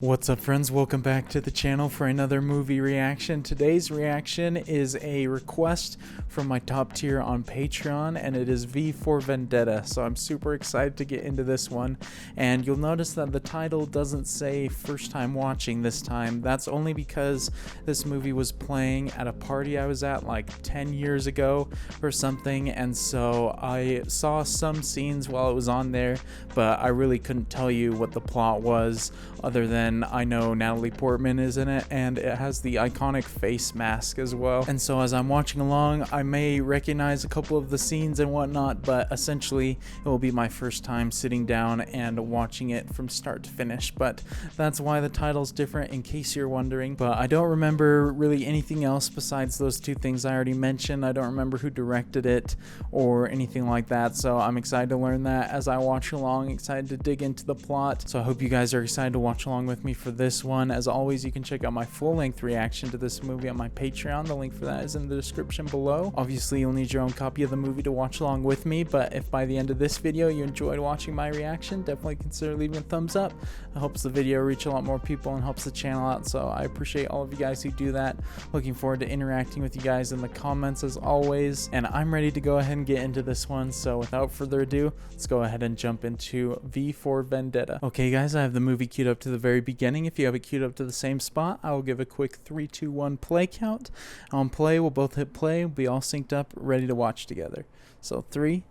What's up, friends? Welcome back to the channel for another movie reaction. Today's reaction is a request from my top tier on Patreon, and it is V for Vendetta. So I'm super excited to get into this one. And you'll notice that the title doesn't say first time watching this time. That's only because this movie was playing at a party I was at like 10 years ago or something. And so I saw some scenes while it was on there, but I really couldn't tell you what the plot was other than I know Natalie Portman is in it, and it has the iconic face mask as well. And so as I'm watching along, I may recognize a couple of the scenes and whatnot, but essentially it will be my first time sitting down and watching it from start to finish. But that's why the title's different, in case you're wondering. But I don't remember really anything else besides those two things I already mentioned. I don't remember who directed it or anything like that, so I'm excited to learn that as I watch along, excited to dig into the plot. So I hope you guys are excited to watch along with me for this one. As always, you can check out my full-length reaction to this movie on my Patreon. The link for that is in the description below. Obviously, you'll need your own copy of the movie to watch along with me, but if by the end of this video you enjoyed watching my reaction, definitely consider leaving a thumbs up. It helps the video reach a lot more people and helps the channel out, so I appreciate all of you guys who do that. Looking forward to interacting with you guys in the comments as always, and I'm ready to go ahead and get into this one. So without further ado, let's go ahead and jump into V for Vendetta. Okay guys, I have the movie queued up to the very beginning. If you have it queued up to the same spot, I will give a quick 3, 2, 1 play count. On play, we'll both hit play. We'll be all synced up, ready to watch together. So 3,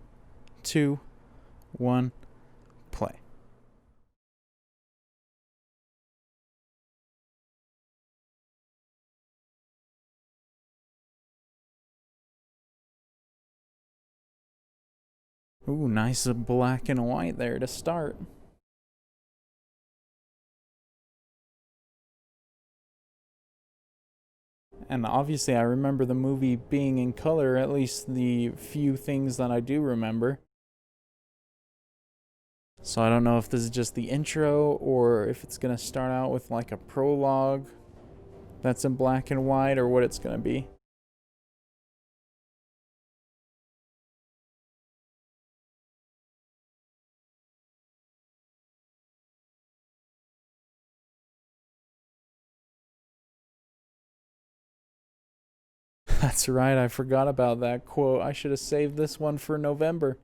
2, 1, play. Ooh, nice black and white there to start. And obviously I remember the movie being in color, at least the few things that I do remember. So I don't know if this is just the intro or if it's going to start out with like a prologue that's in black and white or what it's going to be. That's right, I forgot about that quote. I should have saved this one for November.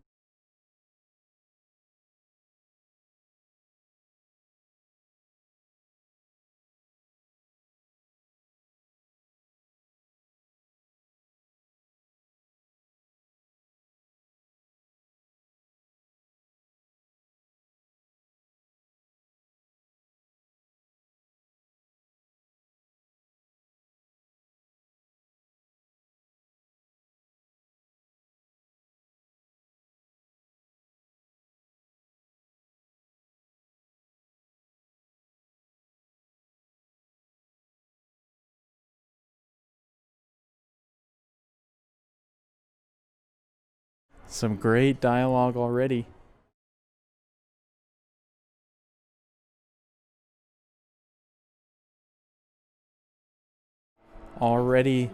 Some great dialogue already. Already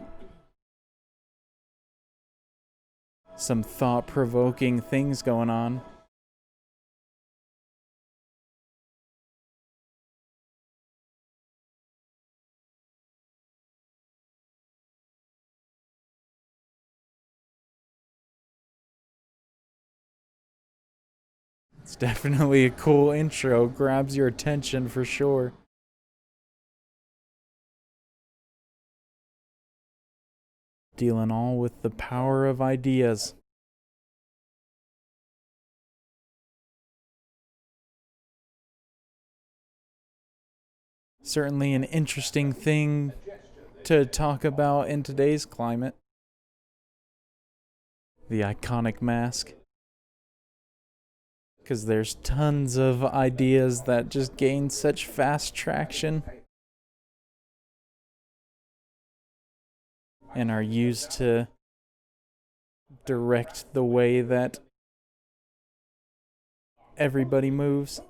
some thought-provoking things going on. It's definitely a cool intro, grabs your attention for sure. Dealing all with the power of ideas. Certainly an interesting thing to talk about in today's climate. The iconic mask. Because there's tons of ideas that just gain such fast traction and are used to direct the way that everybody moves.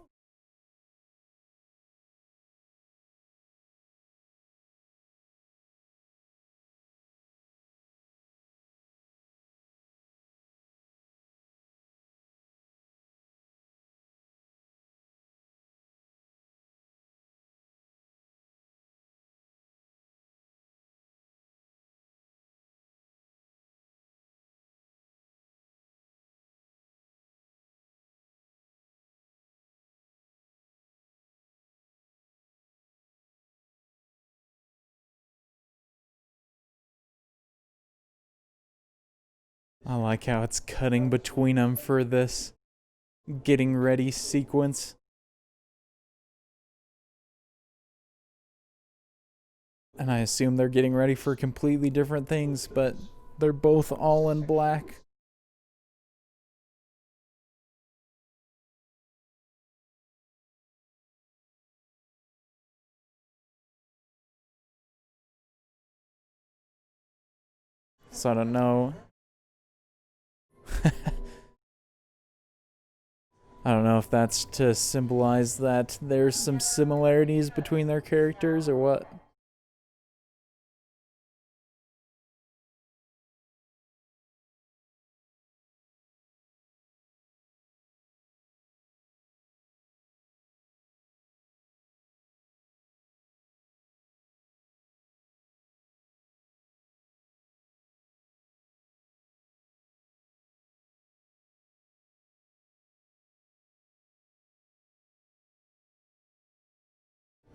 I like how it's cutting between them for this getting ready sequence. And I assume they're getting ready for completely different things, but they're both all in black. So I don't know. I don't know if that's to symbolize that there's some similarities between their characters or what.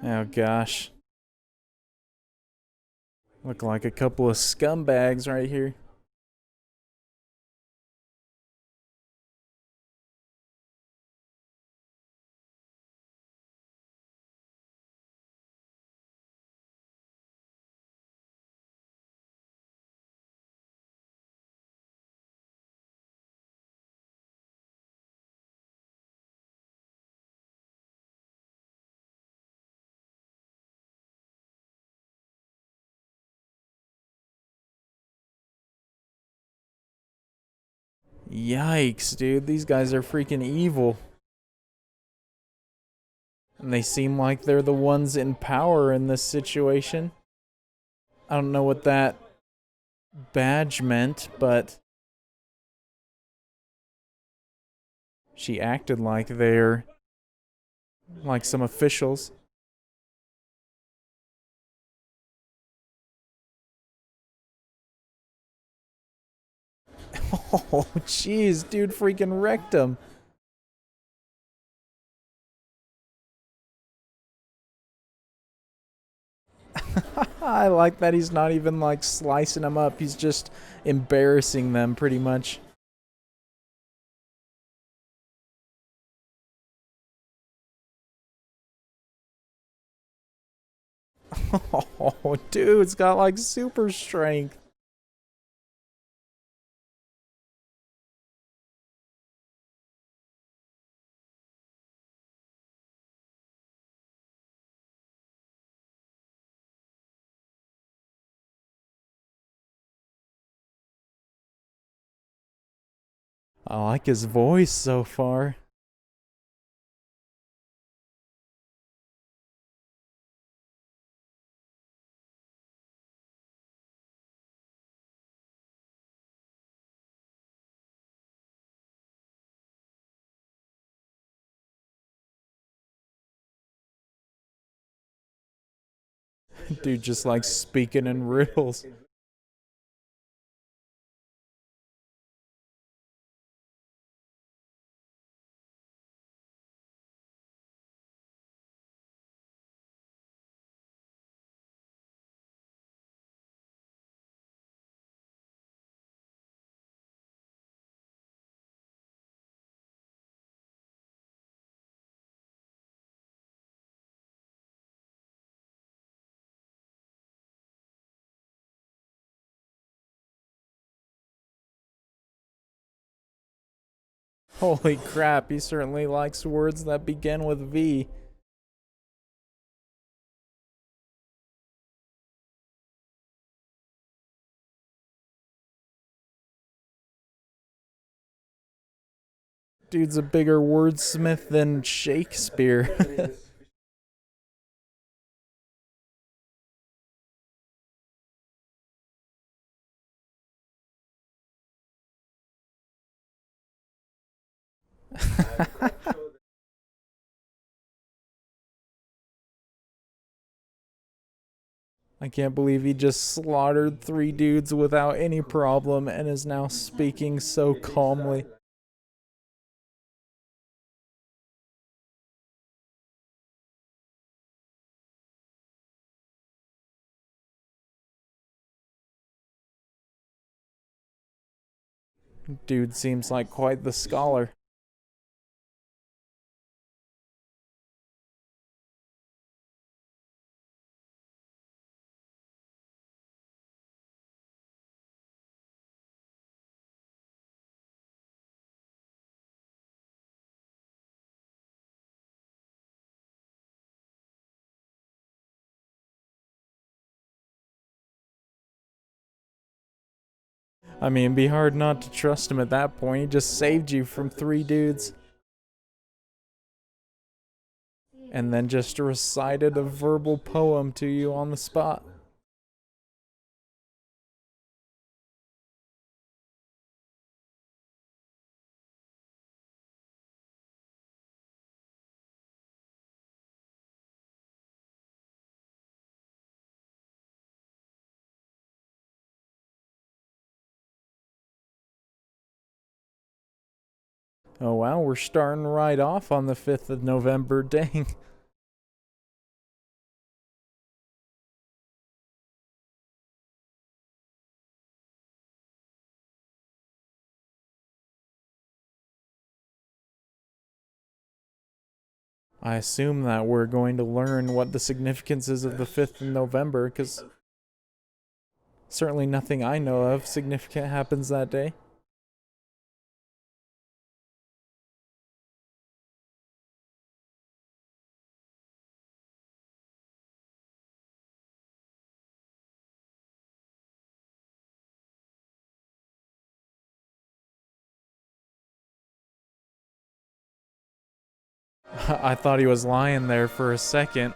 Oh gosh. Look like a couple of scumbags right here. Yikes, dude. These guys are freaking evil. And they seem like they're the ones in power in this situation. I don't know what that badge meant, but she acted like they're like some officials. Oh, jeez, dude freaking wrecked him. I like that he's not even like slicing them up. He's just embarrassing them pretty much. Oh, dude, it's got like super strength. I like his voice so far. Dude just like speaking in riddles. Holy crap, he certainly likes words that begin with V. Dude's a bigger wordsmith than Shakespeare. I can't believe he just slaughtered 3 dudes without any problem and is now speaking so calmly. Dude seems like quite the scholar. I mean, it'd be hard not to trust him at that point. He just saved you from three dudes. And then just recited a verbal poem to you on the spot. Oh wow, we're starting right off on the 5th of November. Dang. I assume that we're going to learn what the significance is of the 5th of November, because certainly nothing I know of significant happens that day. I thought he was lying there for a second.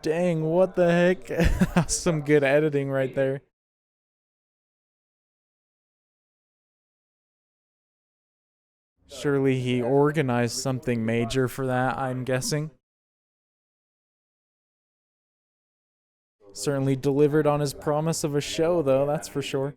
Dang, what the heck? Some good editing right there. Surely he organized something major for that, I'm guessing. Certainly delivered on his promise of a show, though, that's for sure.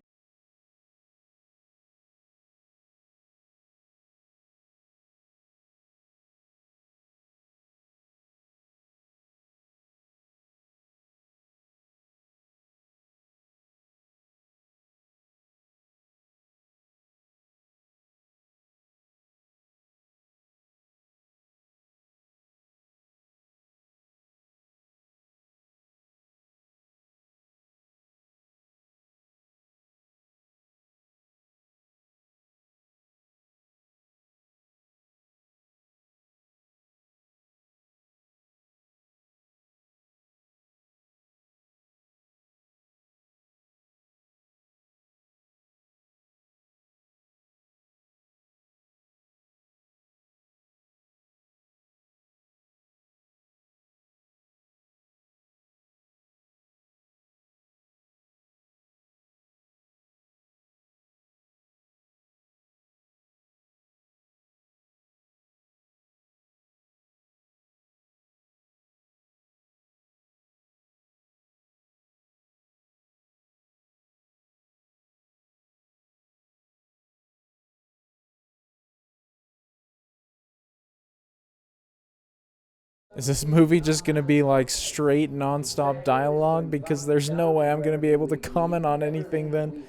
Is this movie just gonna be like straight non-stop dialogue? Because there's no way I'm gonna be able to comment on anything then.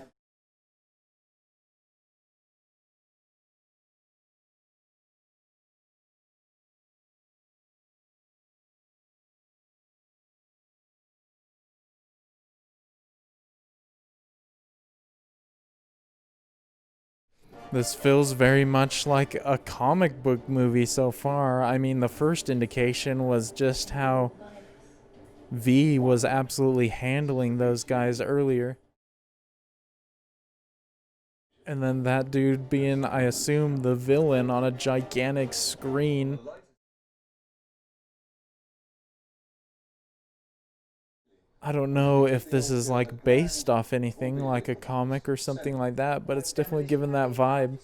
This feels very much like a comic book movie so far. I mean, the first indication was just how V was absolutely handling those guys earlier. And then that dude being, I assume, the villain on a gigantic screen. I don't know if this is like based off anything like a comic or something like that, but it's definitely given that vibe.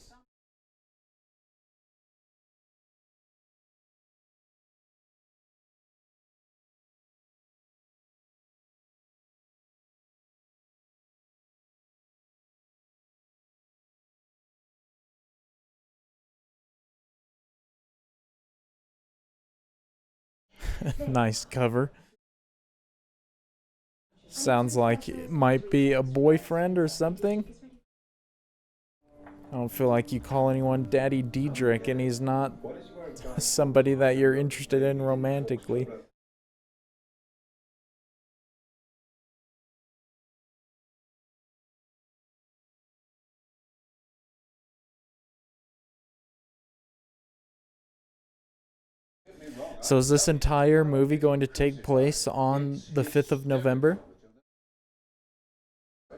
Nice cover. Sounds like it might be a boyfriend or something. I don't feel like you call anyone Daddy Diedrich, and he's not somebody that you're interested in romantically. So is this entire movie going to take place on the 5th of November?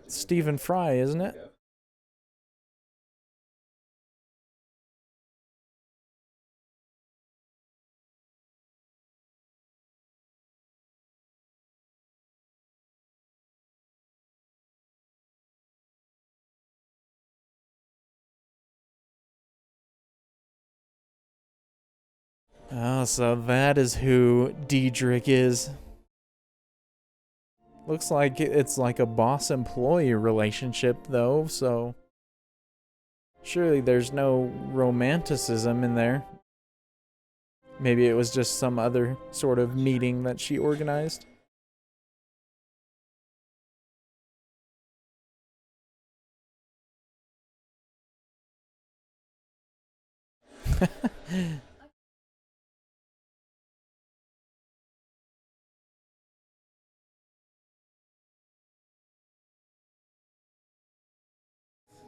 Stephen Fry, isn't it? Oh, so that is who Diedrich is. Looks like it's like a boss-employee relationship, though, so surely there's no romanticism in there. Maybe it was just some other sort of meeting that she organized.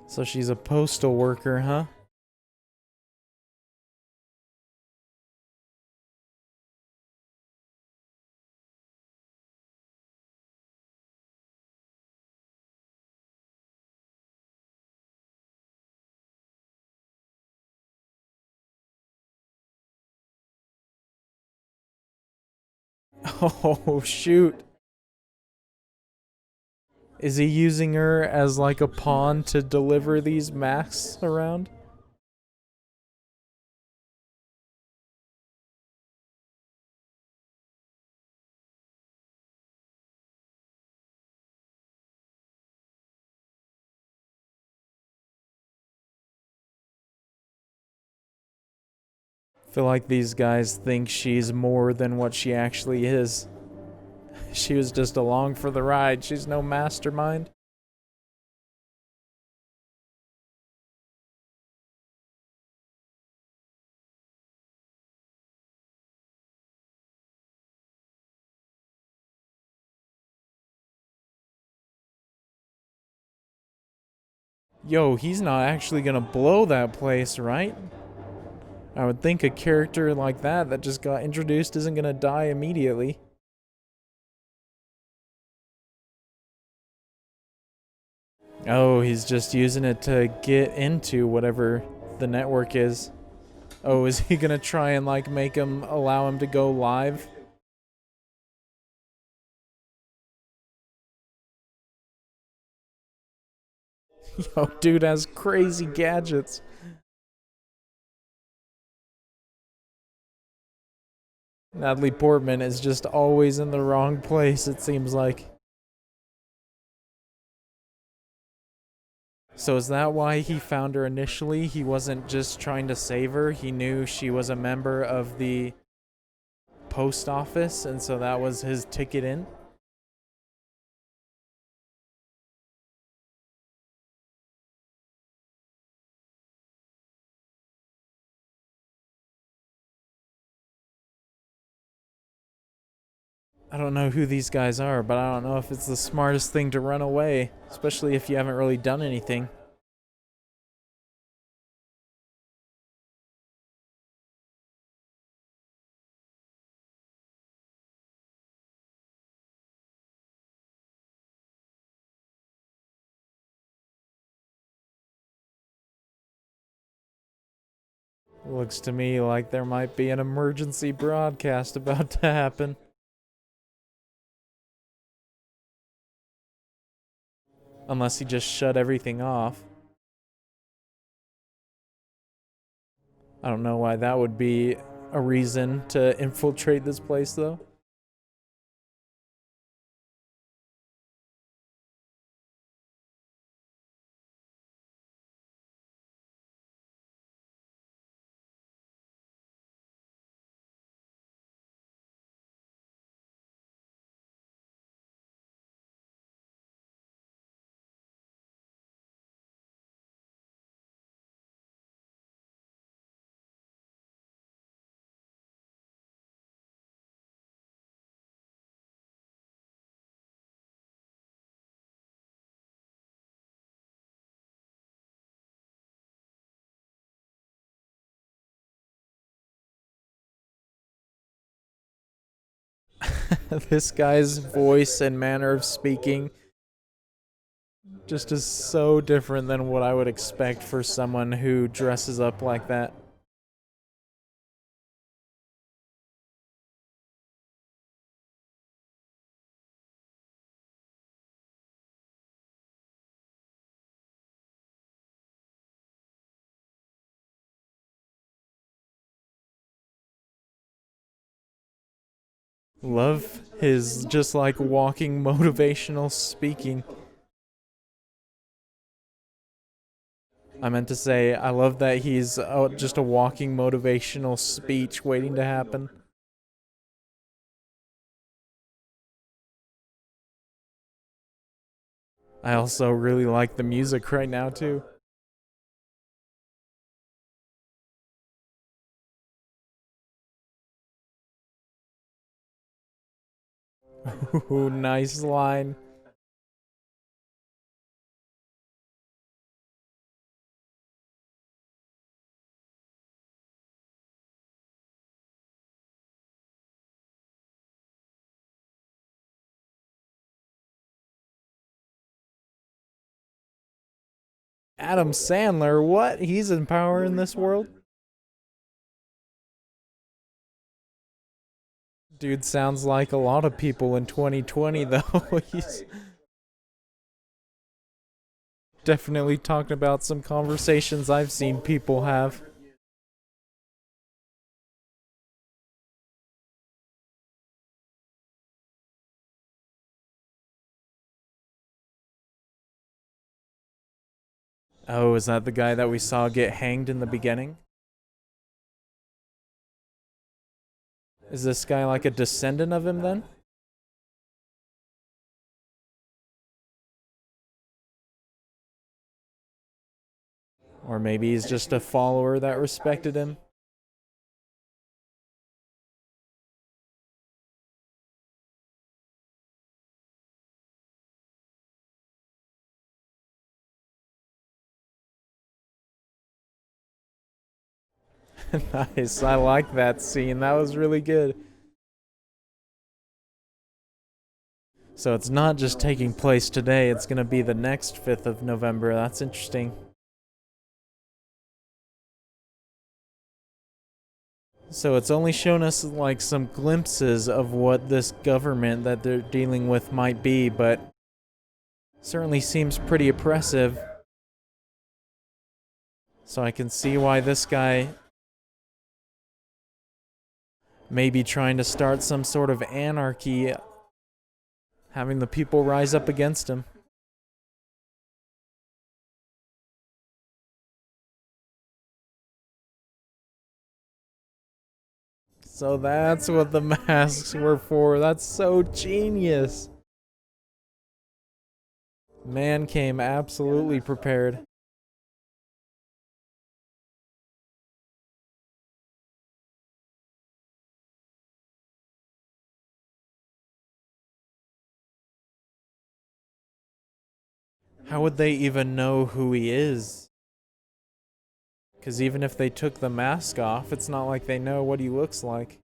So she's a postal worker, huh? Oh, shoot. Is he using her as like a pawn to deliver these masks around? I feel like these guys think she's more than what she actually is. She was just along for the ride. She's no mastermind. Yo, he's not actually gonna blow that place, right? I would think a character like that just got introduced isn't gonna die immediately. Oh, he's just using it to get into whatever the network is. Oh, is he gonna try and like make him allow him to go live? Yo, dude has crazy gadgets. Natalie Portman is just always in the wrong place, it seems like. So is that why he found her initially? He wasn't just trying to save her. He knew she was a member of the post office, and so that was his ticket in. I don't know who these guys are, but I don't know if it's the smartest thing to run away, especially if you haven't really done anything. Looks to me like there might be an emergency broadcast about to happen. Unless he just shut everything off. I don't know why that would be a reason to infiltrate this place, though. This guy's voice and manner of speaking just is so different than what I would expect for someone who dresses up like that. Love his just like walking motivational speaking. I meant to say, I love that he's just a walking motivational speech waiting to happen. I also really like the music right now, too. Ooh, nice line. Adam Sandler, what? He's in power in this world? Dude sounds like a lot of people in 2020, though. He's definitely talking about some conversations I've seen people have. Oh, is that the guy that we saw get hanged in the beginning? Is this guy like a descendant of him then? Or maybe he's just a follower that respected him? Nice, I like that scene. That was really good. So it's not just taking place today, it's gonna be the next 5th of November. That's interesting. So it's only shown us like some glimpses of what this government that they're dealing with might be, but certainly seems pretty oppressive. So I can see why this guy may be trying to start some sort of anarchy, having the people rise up against him. So that's what the masks were for. That's so genius. Man came absolutely prepared. How would they even know who he is? Because even if they took the mask off, it's not like they know what he looks like.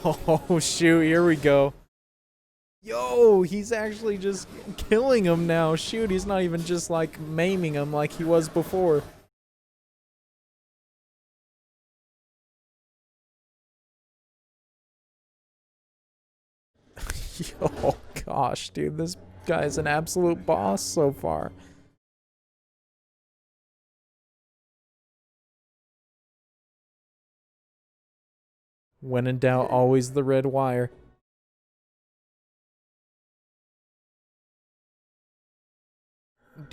Oh, shoot, here we go. Yo, he's actually just killing him now. Shoot, he's not even just like maiming him like he was before. Yo, gosh, dude, this guy's an absolute boss so far. When in doubt, always the red wire.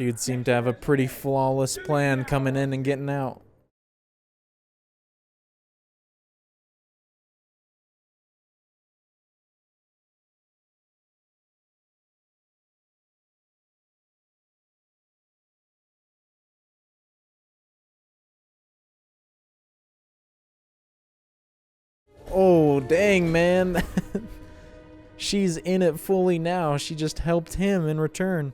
Dude seemed to have a pretty flawless plan coming in and getting out. Oh, dang, man. She's in it fully now. She just helped him in return.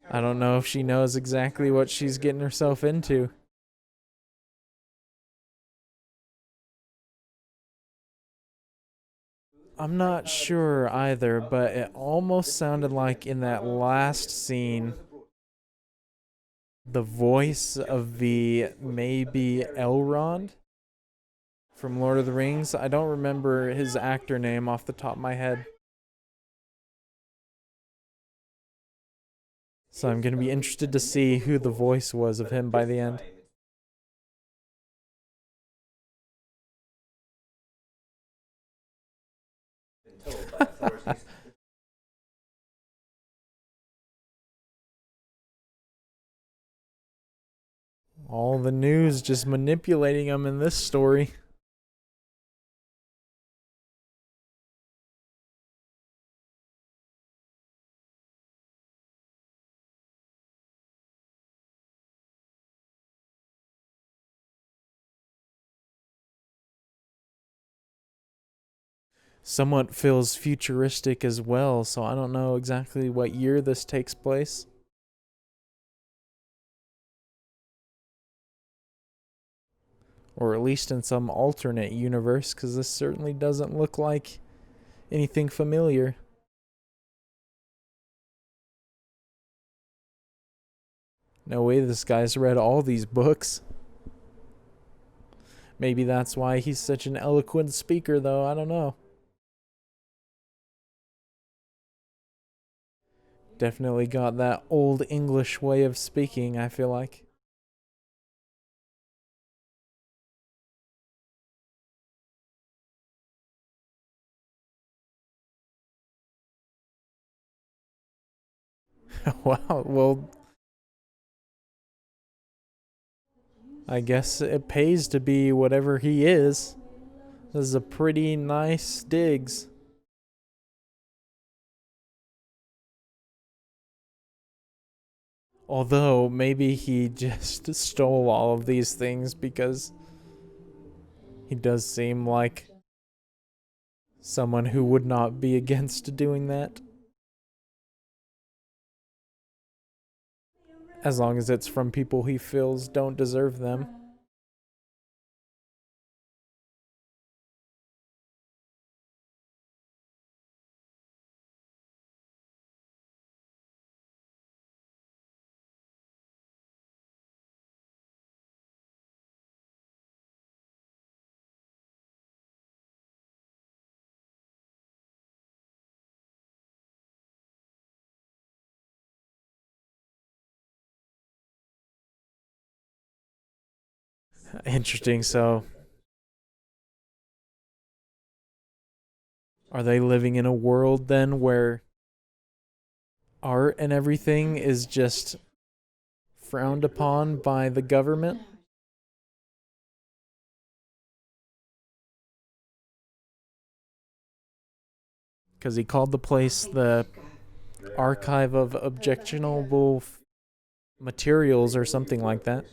I don't know if she knows exactly what she's getting herself into. I'm not sure either, but it almost sounded like in that last scene, the voice of the maybe Elrond from Lord of the Rings. I don't remember his actor name off the top of my head. So I'm going to be interested to see who the voice was of him by the end. All the news just manipulating him in this story. Somewhat feels futuristic as well, so I don't know exactly what year this takes place. Or at least in some alternate universe, because this certainly doesn't look like anything familiar. No way this guy's read all these books. Maybe that's why he's such an eloquent speaker, though. I don't know. Definitely got that old English way of speaking, I feel like. Wow, well, I guess it pays to be whatever he is. This is a pretty nice digs. Although, maybe he just stole all of these things because he does seem like someone who would not be against doing that. As long as it's from people he feels don't deserve them. Interesting. So, are they living in a world then where art and everything is just frowned upon by the government? Because he called the place the Archive of Objectionable Materials or something like that.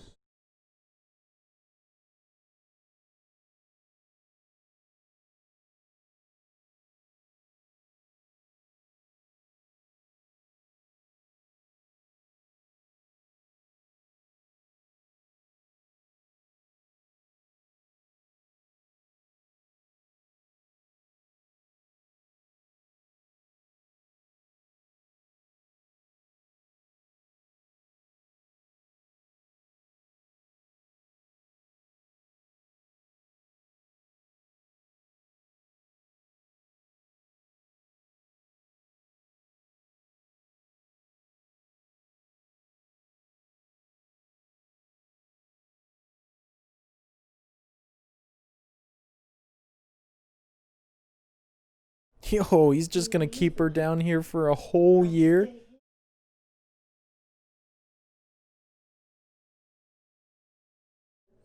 Yo, he's just gonna keep her down here for a whole year?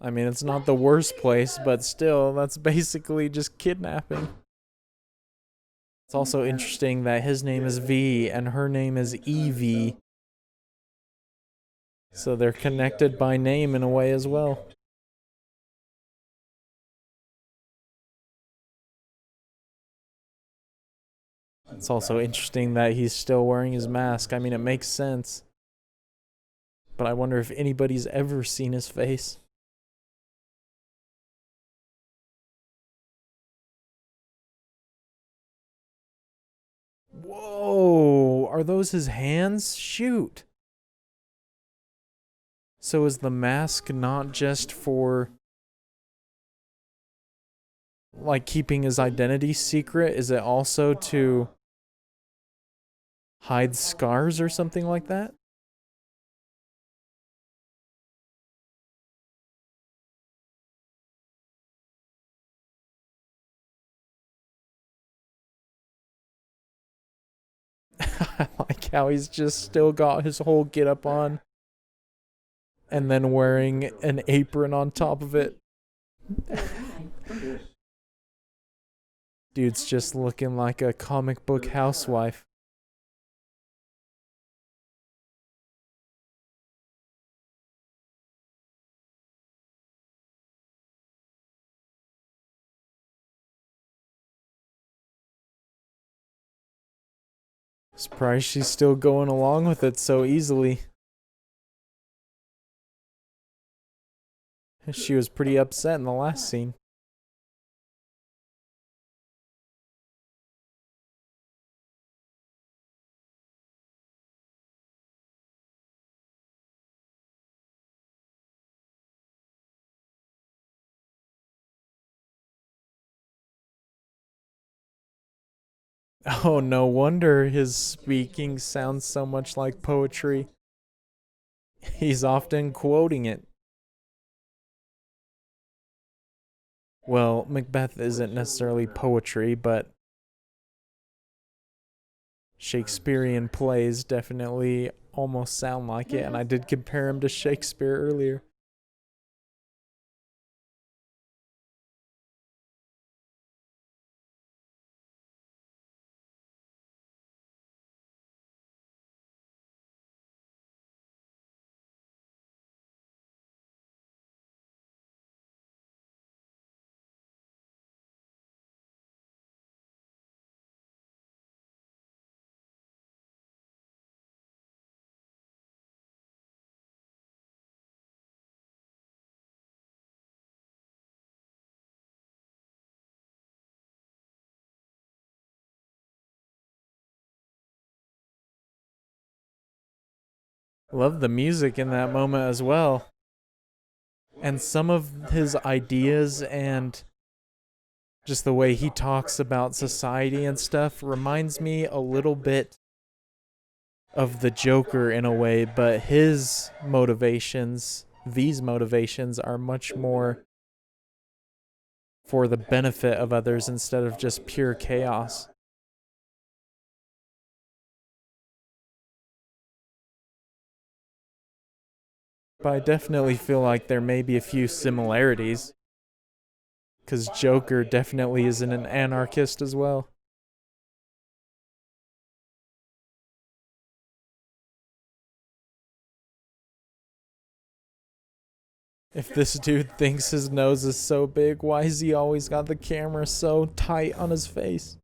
I mean, it's not the worst place, but still, that's basically just kidnapping. It's also interesting that his name is V and her name is Evie. So they're connected by name in a way as well. It's also interesting that he's still wearing his mask. I mean, it makes sense. But I wonder if anybody's ever seen his face. Whoa! Are those his hands? Shoot! So is the mask not just for, like, keeping his identity secret? Is it also to hide scars or something like that? I like how he's just still got his whole getup on and then wearing an apron on top of it. Dude's just looking like a comic book housewife. Surprised she's still going along with it so easily. She was pretty upset in the last scene. Oh, no wonder his speaking sounds so much like poetry. He's often quoting it. Well, Macbeth isn't necessarily poetry, but Shakespearean plays definitely almost sound like it, and I did compare him to Shakespeare earlier. Love the music in that moment as well. And some of his ideas and just the way he talks about society and stuff reminds me a little bit of the Joker in a way, but his motivations, these motivations, are much more for the benefit of others instead of just pure chaos. But I definitely feel like there may be a few similarities, because Joker definitely isn't an anarchist as well. If this dude thinks his nose is so big, why has he always got the camera so tight on his face?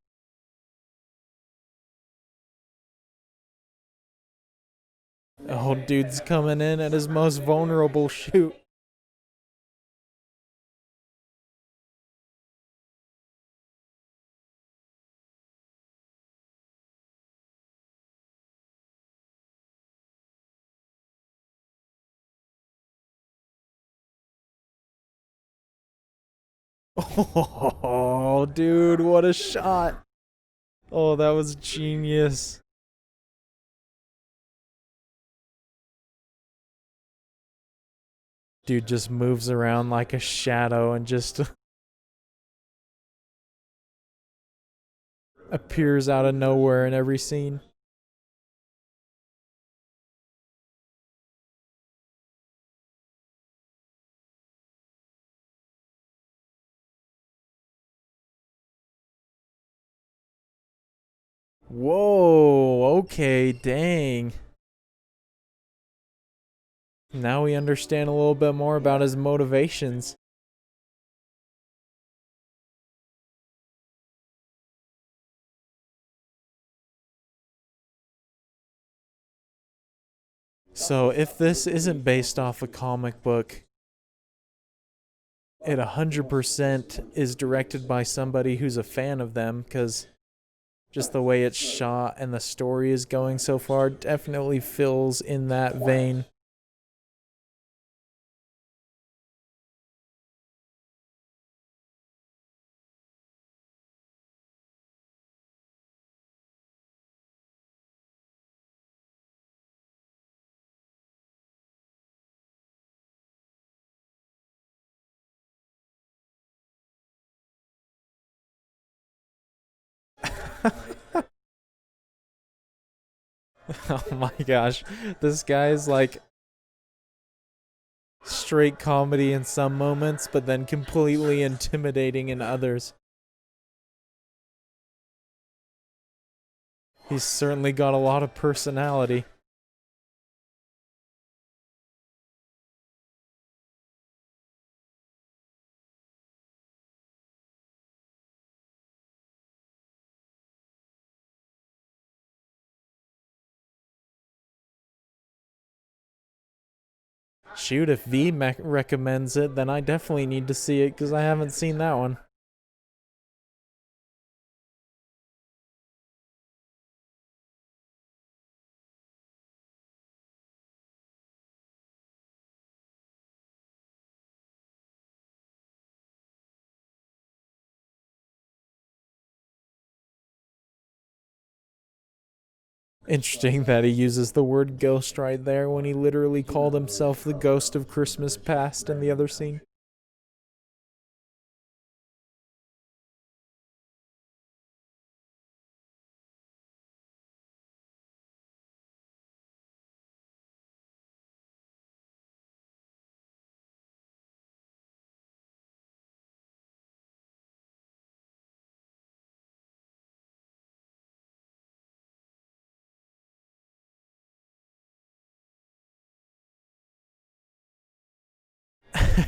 Oh, dude's coming in at his most vulnerable. Shoot. Oh, dude, what a shot. Oh, that was genius. Dude just moves around like a shadow and just appears out of nowhere in every scene. Whoa, okay, dang. Now we understand a little bit more about his motivations. So if this isn't based off a comic book, it 100% is directed by somebody who's a fan of them, because just the way it's shot and the story is going so far definitely fills in that vein. Oh my gosh. This guy's like straight comedy in some moments, but then completely intimidating in others. He's certainly got a lot of personality. Shoot, if V recommends it, then I definitely need to see it because I haven't seen that one. Interesting that he uses the word ghost right there when he literally called himself the ghost of Christmas past in the other scene.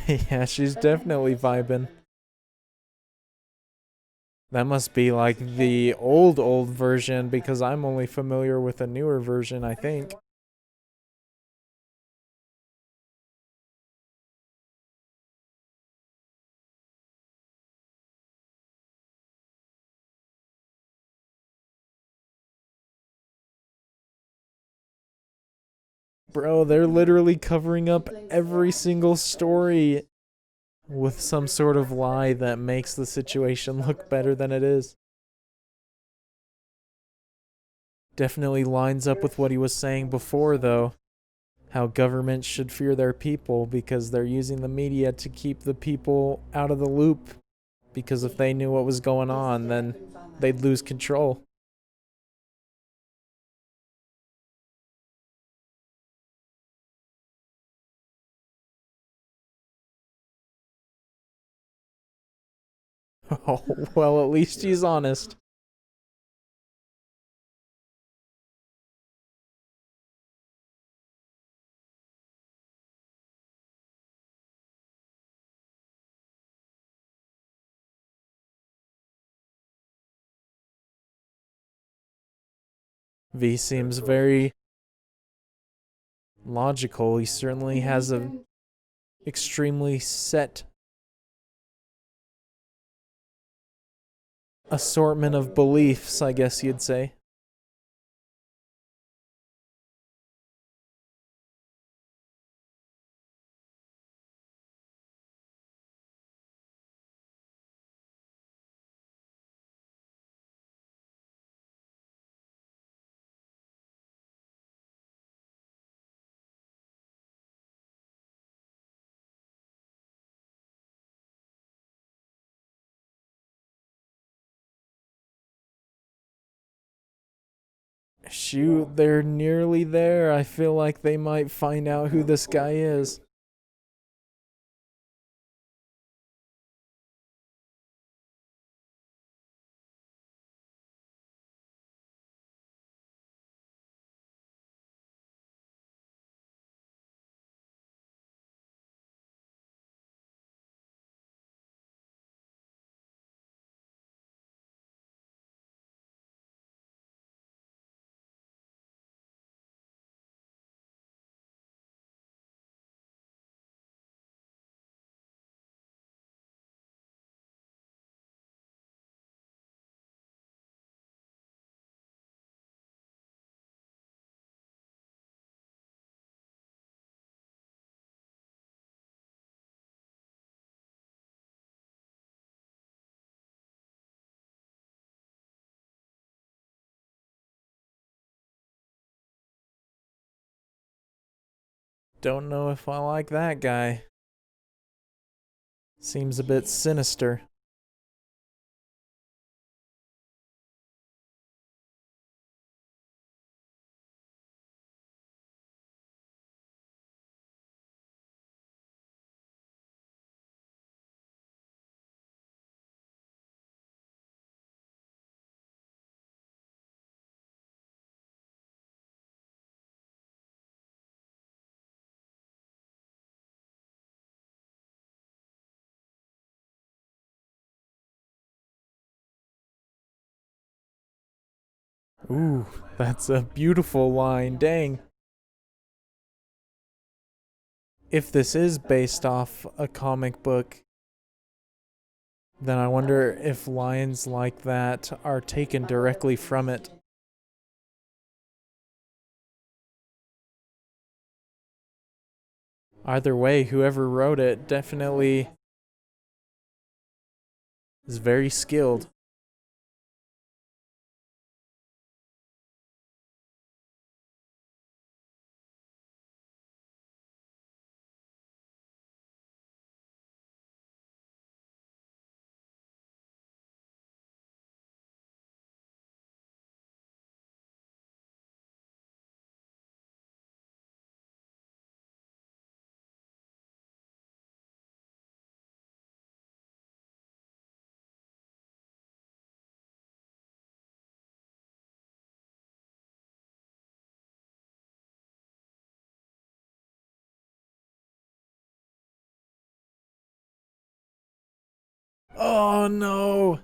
Yeah, she's definitely vibing. That must be like the old version because I'm only familiar with a newer version, I think. Bro, they're literally covering up every single story with some sort of lie that makes the situation look better than it is. Definitely lines up with what he was saying before, though. How governments should fear their people because they're using the media to keep the people out of the loop. Because if they knew what was going on, then they'd lose control. Oh, well, at least he's honest. V seems very logical. He certainly has a extremely set assortment of beliefs, I guess you'd say. Shoot, they're nearly there. I feel like they might find out who this guy is. Don't know if I like that guy. Seems a bit sinister. Ooh, that's a beautiful line. Dang. If this is based off a comic book, then I wonder if lines like that are taken directly from it. Either way, whoever wrote it definitely is very skilled. Oh no!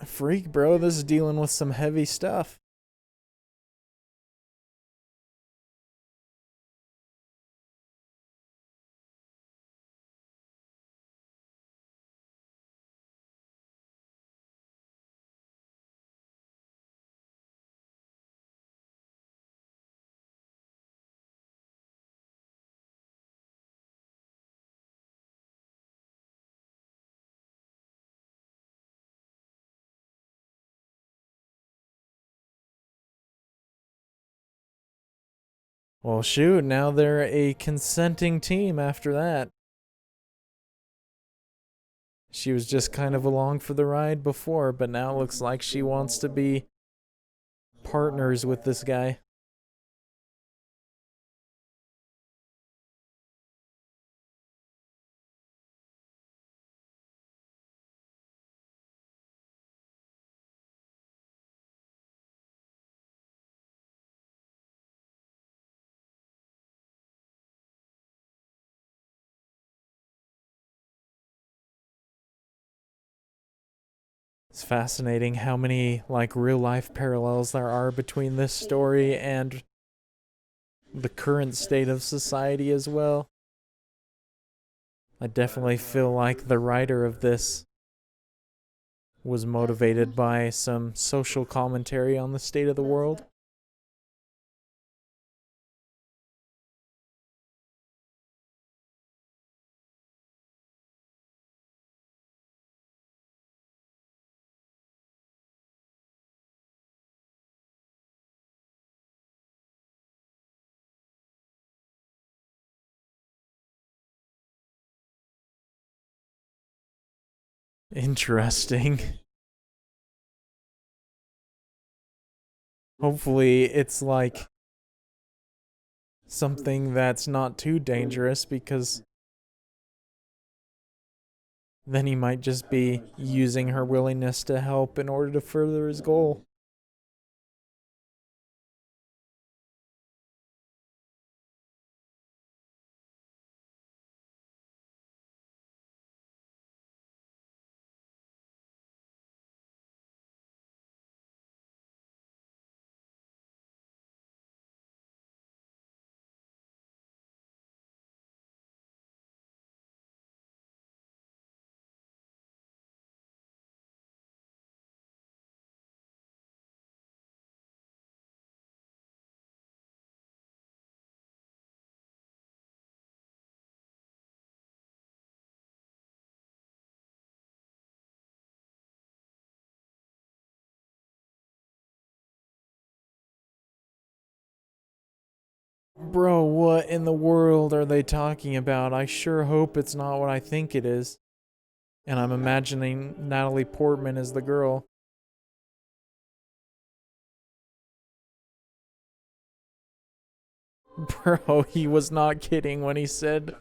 Freak, bro, this is dealing with some heavy stuff. Well, shoot, now they're a consenting team after that. She was just kind of along for the ride before, but now it looks like she wants to be partners with this guy. It's fascinating how many like real life parallels there are between this story and the current state of society as well. I definitely feel like the writer of this was motivated by some social commentary on the state of the world. Interesting. Hopefully, it's like something that's not too dangerous because then he might just be using her willingness to help in order to further his goal. Bro, what in the world are they talking about? I sure hope it's not what I think it is. And I'm imagining Natalie Portman as the girl. Bro, he was not kidding when he said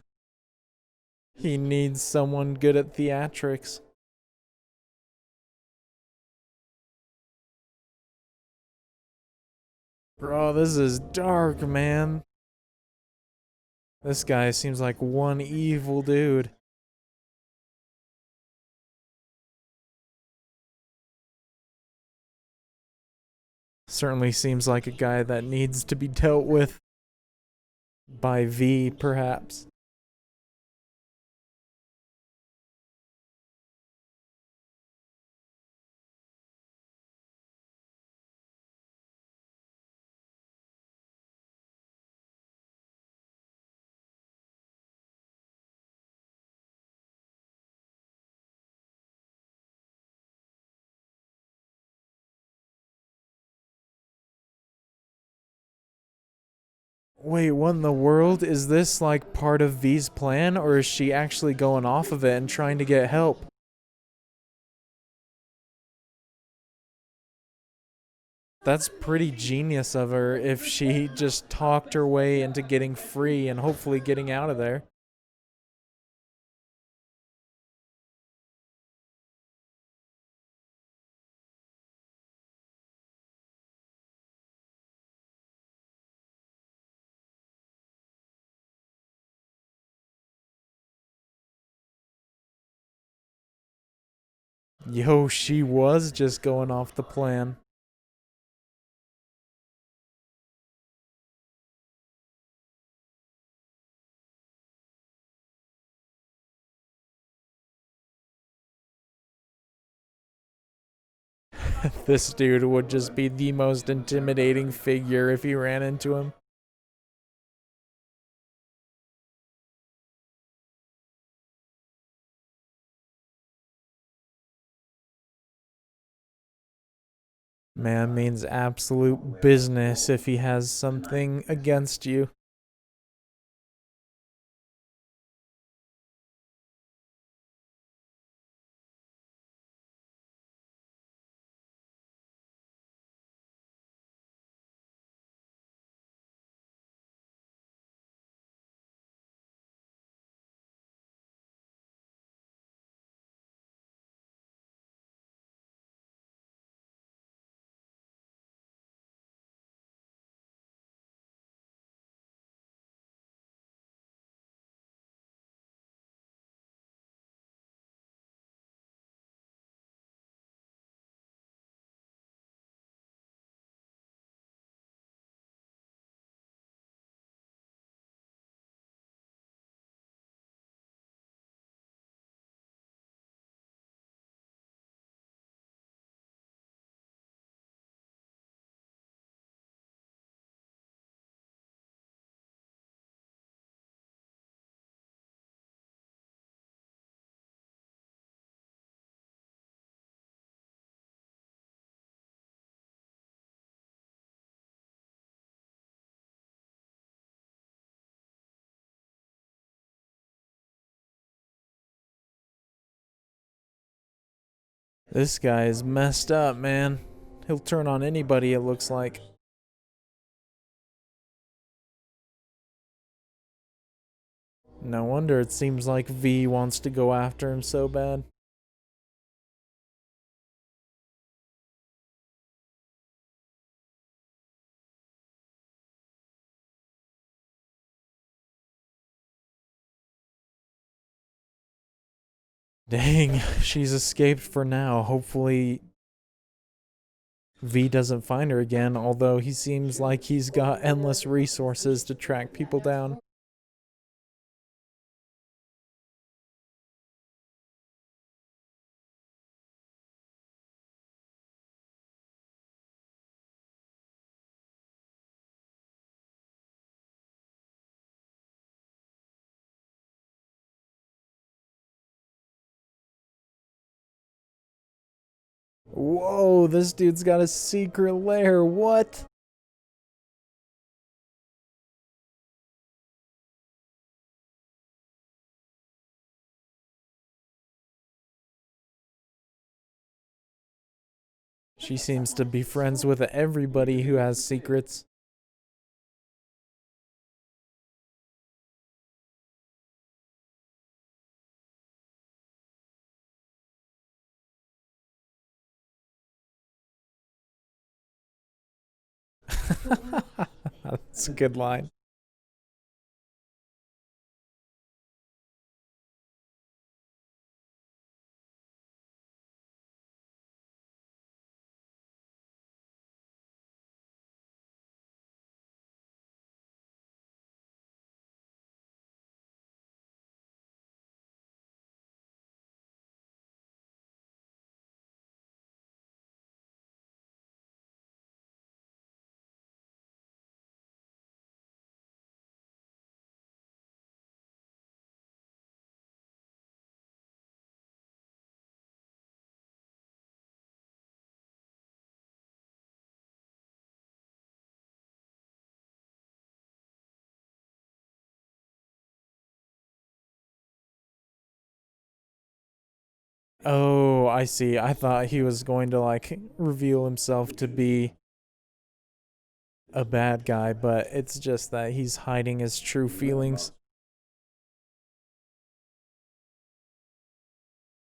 he needs someone good at theatrics. Bro, this is dark, man. This guy seems like one evil dude. Certainly seems like a guy that needs to be dealt with by V, perhaps. Wait, what in the world? Is this like part of V's plan, or is she actually going off of it and trying to get help? That's pretty genius of her if she just talked her way into getting free and hopefully getting out of there. Yo, she was just going off the plan. This dude would just be the most intimidating figure if he ran into him. Man means absolute business if he has something against you. This guy is messed up, man. He'll turn on anybody, it looks like. No wonder it seems like V wants to go after him so bad. Dang, she's escaped for now. Hopefully V doesn't find her again, although he seems like he's got endless resources to track people down. Whoa, this dude's got a secret lair. What? She seems to be friends with everybody who has secrets. That's a good line. Oh, I see. I thought he was going to like reveal himself to be a bad guy, but it's just that he's hiding his true feelings.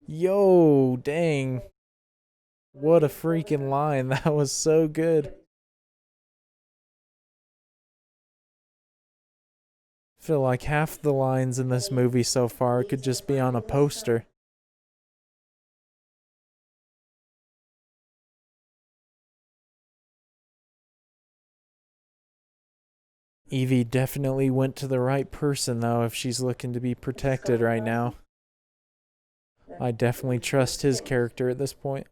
Yo, dang. What a freaking line. That was so good. I feel like half the lines in this movie so far could just be on a poster. Evie definitely went to the right person, though, if she's looking to be protected right now. I definitely trust his character at this point.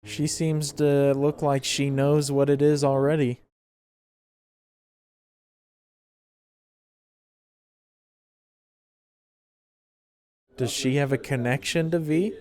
She seems to look like she knows what it is already. Does she have a connection to V?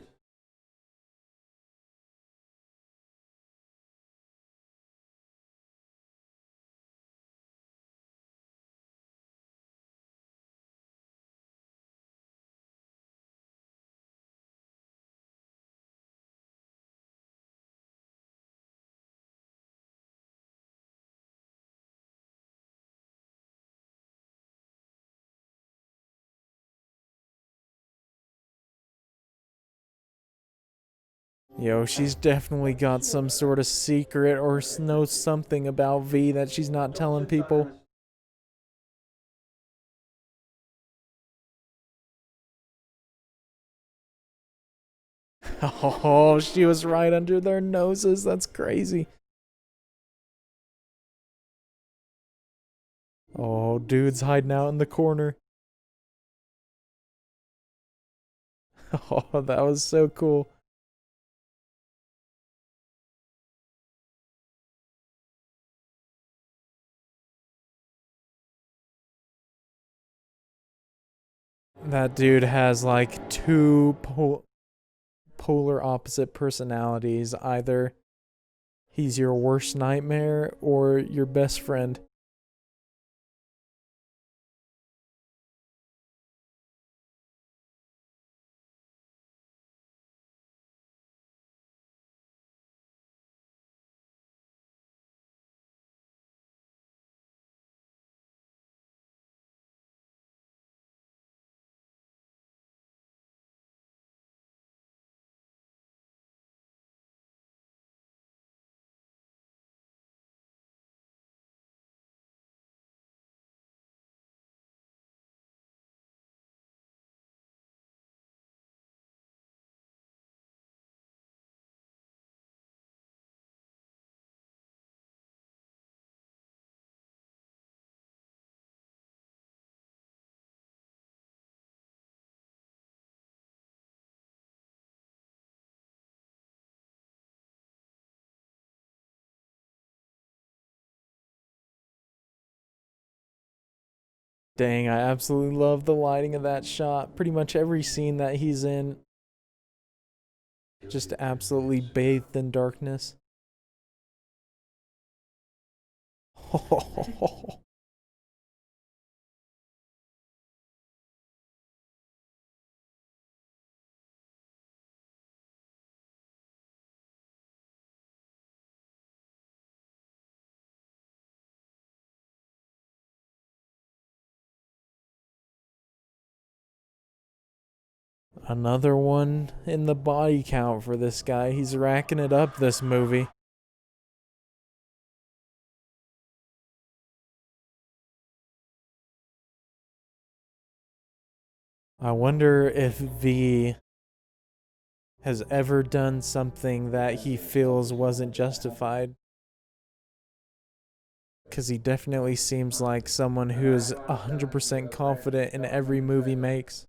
Yo, she's definitely got some sort of secret or knows something about V that she's not telling people. Oh, she was right under their noses. That's crazy. Oh, dude's hiding out in the corner. Oh, that was so cool. That dude has like two polar opposite personalities. Either he's your worst nightmare or your best friend. Dang, I absolutely love the lighting of that shot. Pretty much every scene that he's in, just absolutely bathed in darkness. Another one in the body count for this guy. He's racking it up this movie. I wonder if V has ever done something that he feels wasn't justified. Because he definitely seems like someone who is 100% confident in every move he makes.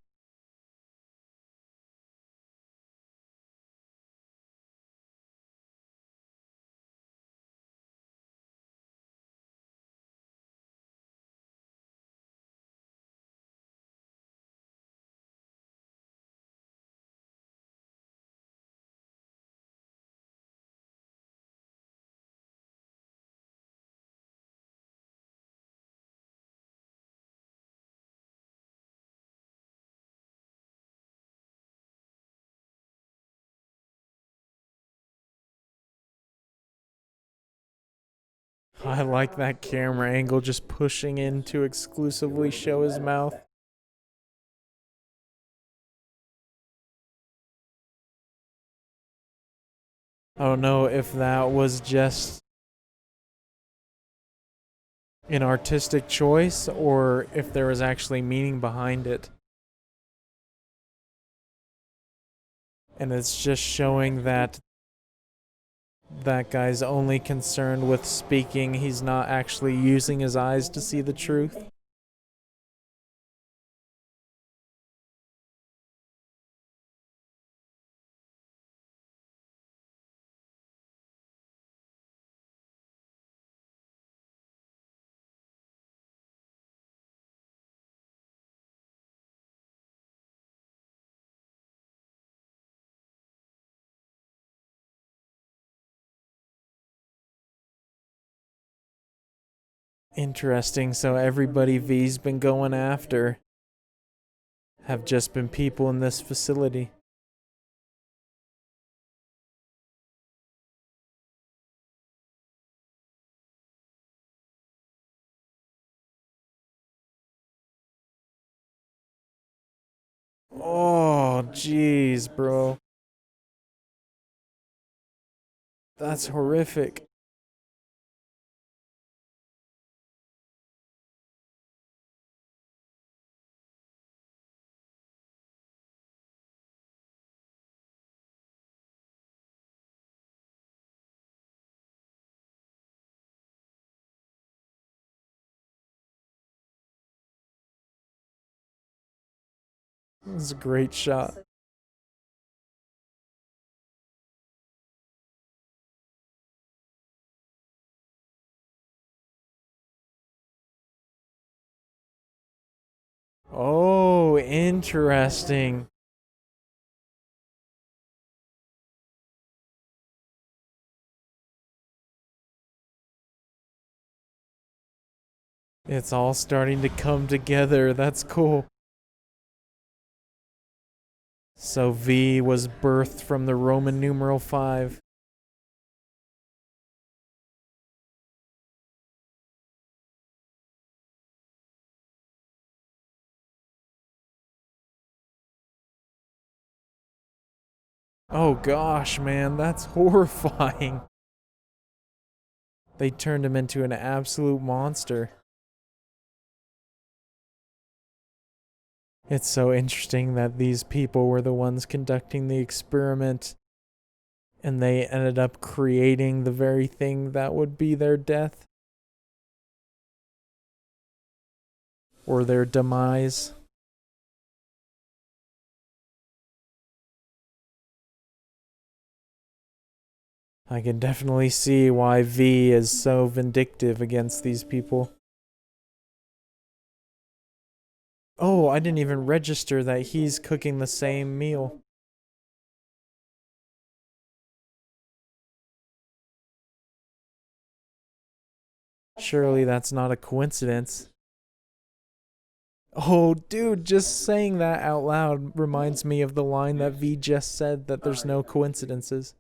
I like that camera angle, just pushing in to exclusively show his mouth. I don't know if that was just an artistic choice or if there was actually meaning behind it. And it's just showing that that guy's only concerned with speaking. He's not actually using his eyes to see the truth. Interesting. So everybody V's been going after have just been people in this facility. Oh, jeez, bro. That's horrific. This is a great shot. Oh, interesting. It's all starting to come together. That's cool. So V was birthed from the Roman numeral 5. Oh gosh, man, that's horrifying. They turned him into an absolute monster. It's so interesting that these people were the ones conducting the experiment and they ended up creating the very thing that would be their death or their demise. I can definitely see why V is so vindictive against these people. Oh, I didn't even register that he's cooking the same meal. Surely that's not a coincidence. Oh, dude, just saying that out loud reminds me of the line that V just said that there's no coincidences.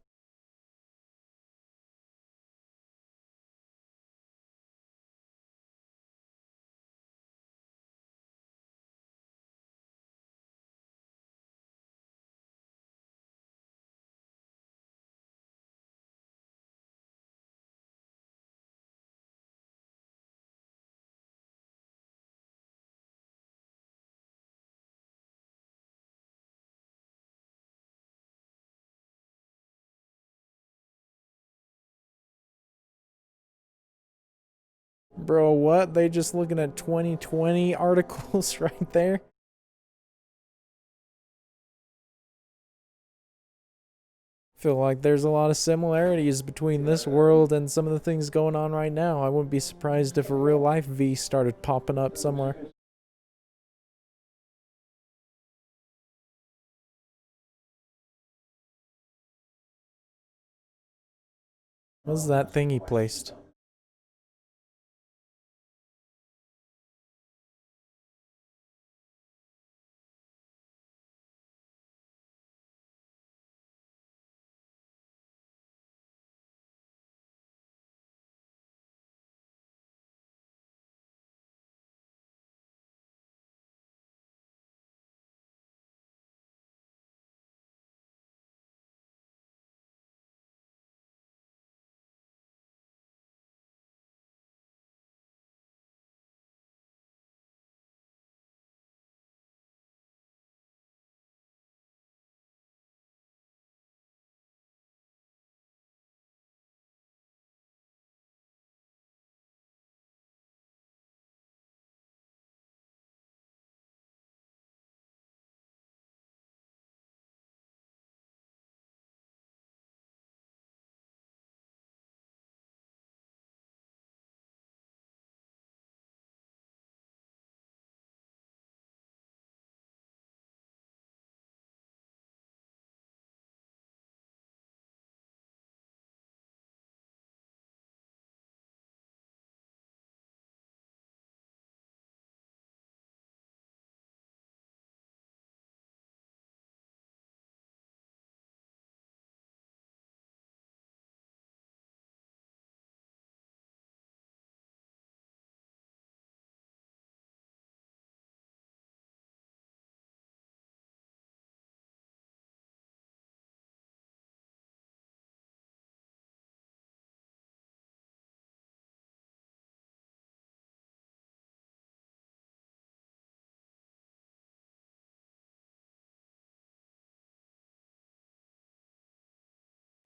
Bro, what? They just looking at 2020 articles right there? Feel like there's a lot of similarities between this world and some of the things going on right now. I wouldn't be surprised if a real life V started popping up somewhere. What's that thing he placed?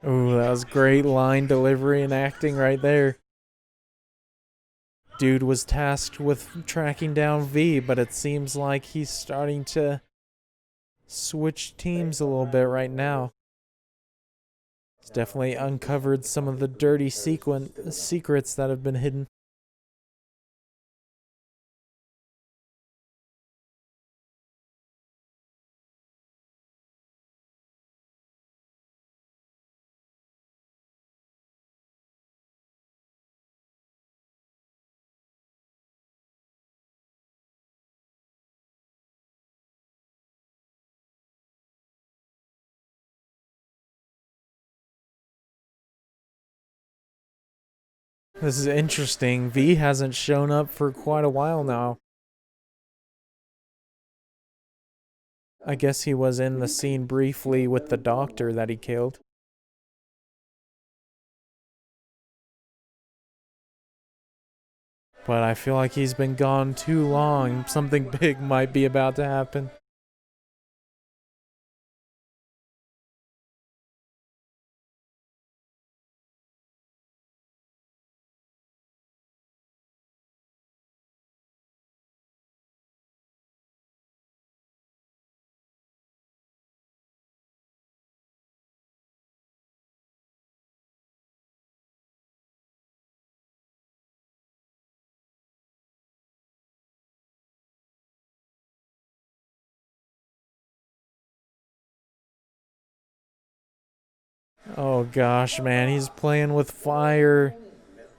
Ooh, that was great line delivery and acting right there. Dude was tasked with tracking down V, but it seems like he's starting to switch teams a little bit right now. He's definitely uncovered some of the dirty secrets that have been hidden. This is interesting. V hasn't shown up for quite a while now. I guess he was in the scene briefly with the doctor that he killed. But I feel like he's been gone too long. Something big might be about to happen. Oh gosh, man, he's playing with fire,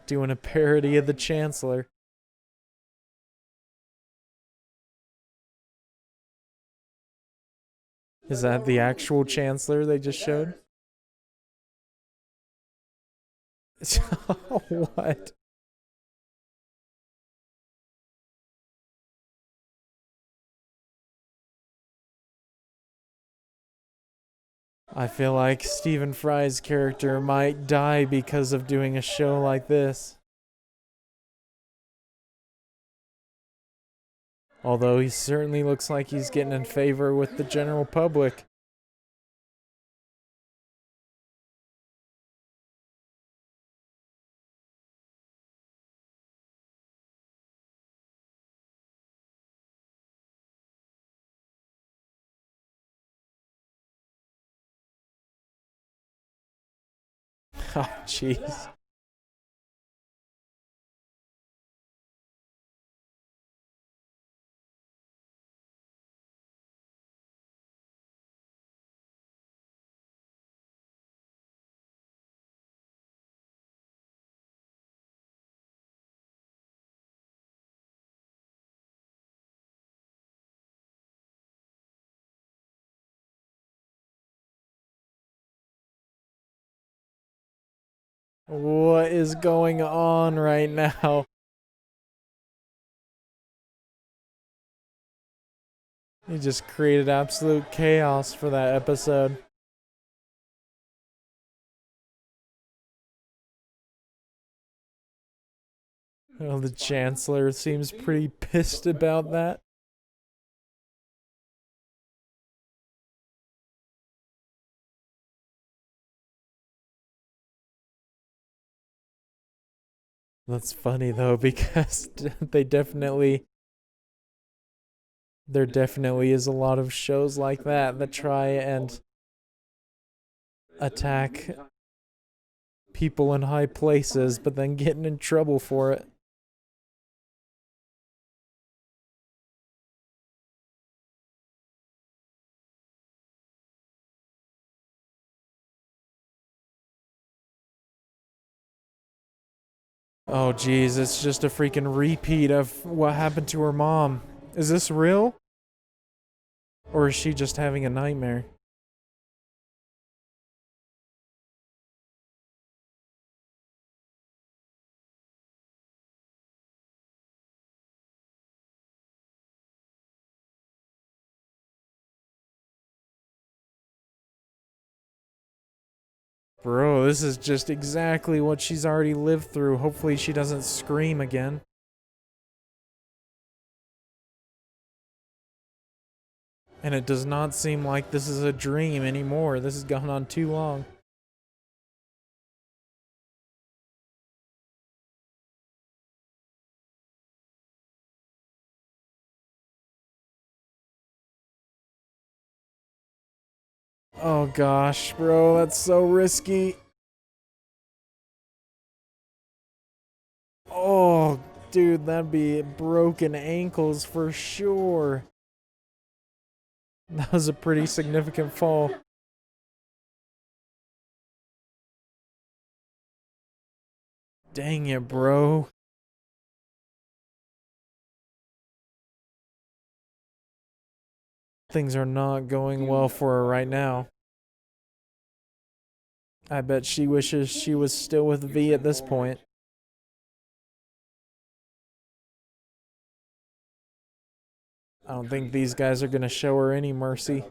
doing a parody of the Chancellor. Is that the actual Chancellor they just showed? What? I feel like Stephen Fry's character might die because of doing a show like this. Although he certainly looks like he's getting in favor with the general public. Oh, jeez. What is going on right now? He just created absolute chaos for that episode. Well, the Chancellor seems pretty pissed about that. That's funny though, because there definitely is a lot of shows like that that try and attack people in high places, but then getting in trouble for it. Oh geez, it's just a freaking repeat of what happened to her mom. Is this real? Or is she just having a nightmare? Bro, this is just exactly what she's already lived through. Hopefully she doesn't scream again. And it does not seem like this is a dream anymore. This has gone on too long. Oh gosh, bro, that's so risky. Oh, dude, that'd be broken ankles for sure. That was a pretty significant fall. Dang it, bro. Things are not going well for her right now. I bet she wishes she was still with V at this point. I don't think these guys are gonna show her any mercy.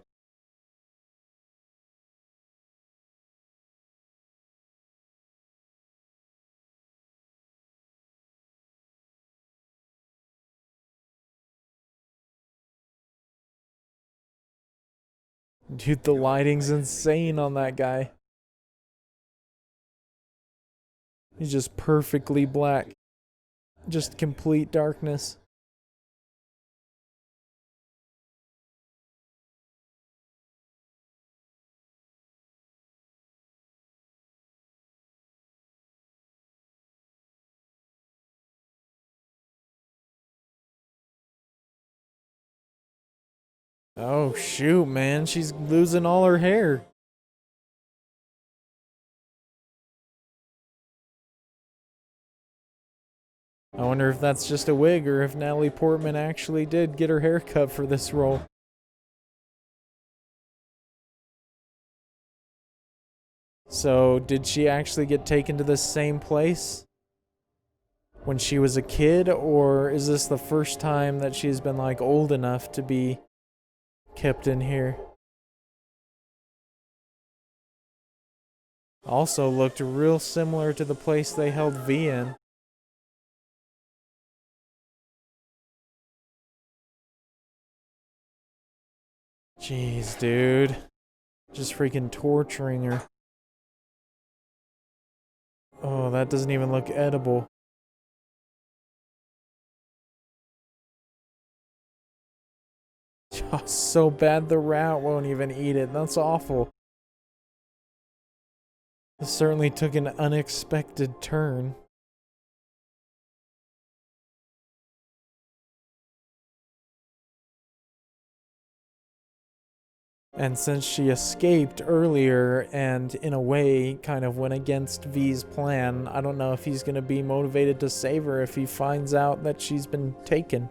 Dude, the lighting's insane on that guy. He's just perfectly black. Just complete darkness. Oh shoot, man, she's losing all her hair. I wonder if that's just a wig or if Natalie Portman actually did get her hair cut for this role. So, did she actually get taken to the same place when she was a kid, or is this the first time that she's been like old enough to be kept in here? Also looked real similar to the place they held V in. Jeez, dude. Just freaking torturing her. Oh, that doesn't even look edible. Oh, so bad the rat won't even eat it. That's awful. This certainly took an unexpected turn. And since she escaped earlier and in a way kind of went against V's plan, I don't know if he's going to be motivated to save her if he finds out that she's been taken.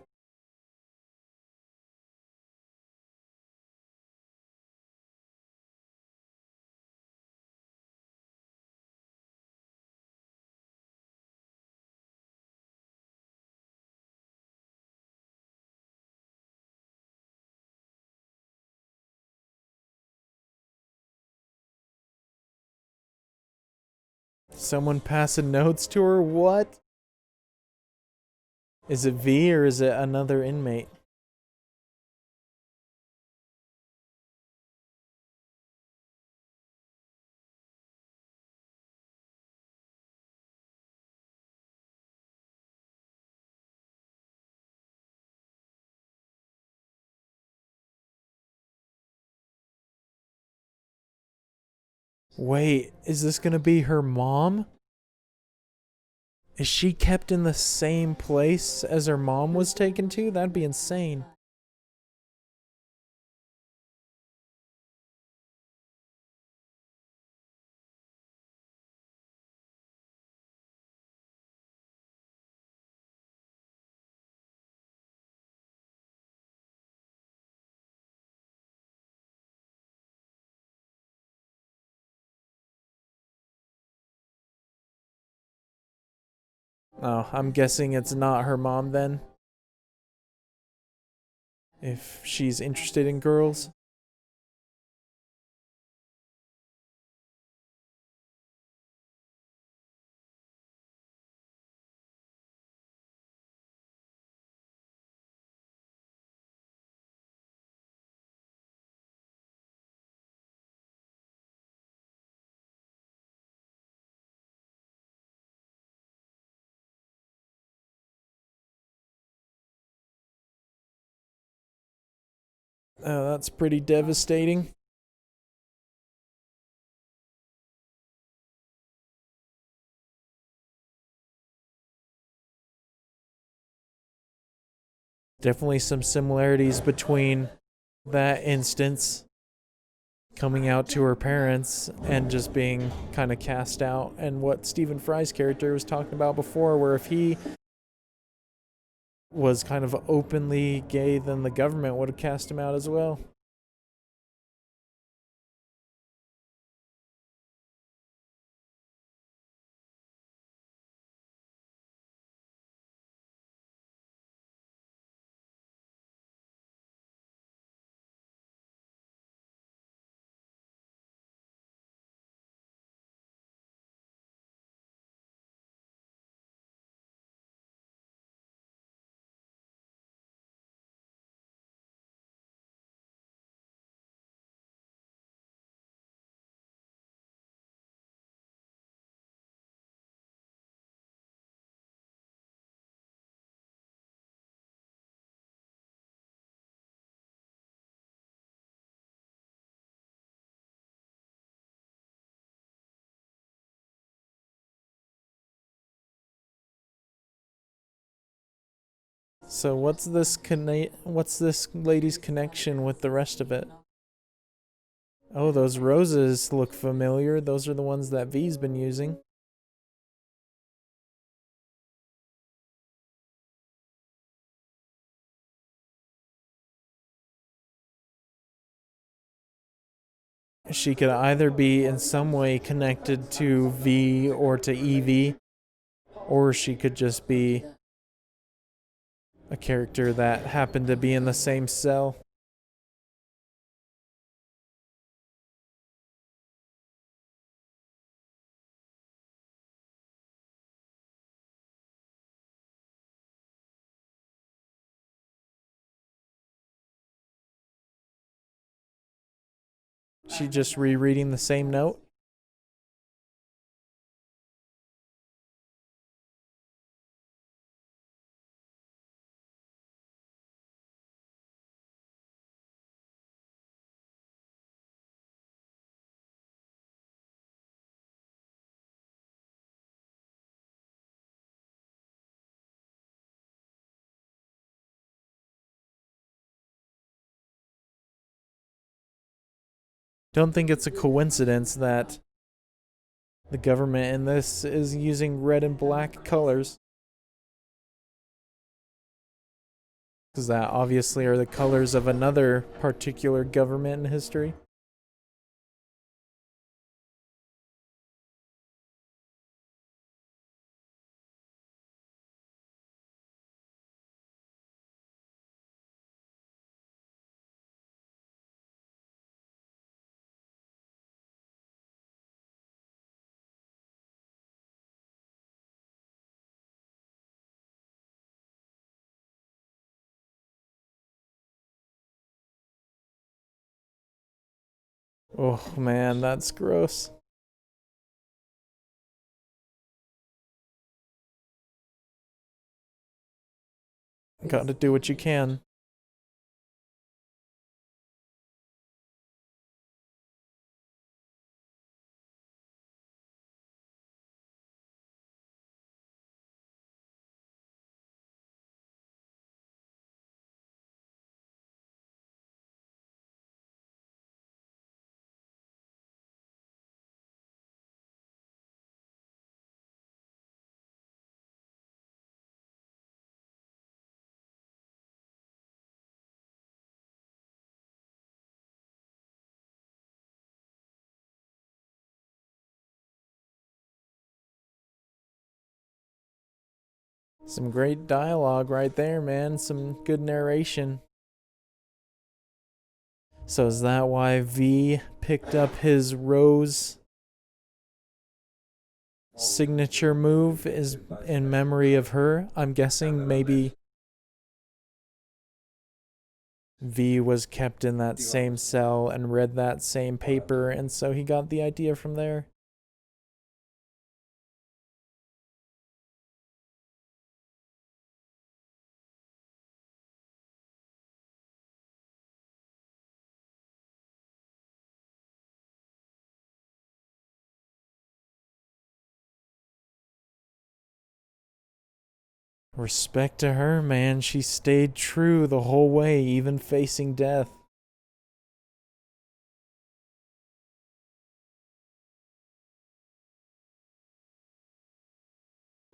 Someone passing notes to her? What? Is it V or is it another inmate? Wait, is this gonna be her mom? Is she kept in the same place as her mom was taken to? That'd be insane. Oh, I'm guessing it's not her mom then. If she's interested in girls. Oh, that's pretty devastating. Definitely some similarities between that instance coming out to her parents and just being kind of cast out, and what Stephen Fry's character was talking about before, where if he was kind of openly gay, then the government would have cast him out as well. So what's this lady's connection with the rest of it? Oh, those roses look familiar. Those are the ones that V's been using. She could either be in some way connected to V or to Evie, or she could just be a character that happened to be in the same cell. She just rereading the same note. Don't think it's a coincidence that the government in this is using red and black colors. Because that obviously are the colors of another particular government in history. Oh man, that's gross. Gotta do what you can. Some great dialogue right there, man. Some good narration. So is that why V picked up his Rose signature move is in memory of her? I'm guessing maybe V was kept in that same cell and read that same paper, and so he got the idea from there. Respect to her, man. She stayed true the whole way, even facing death.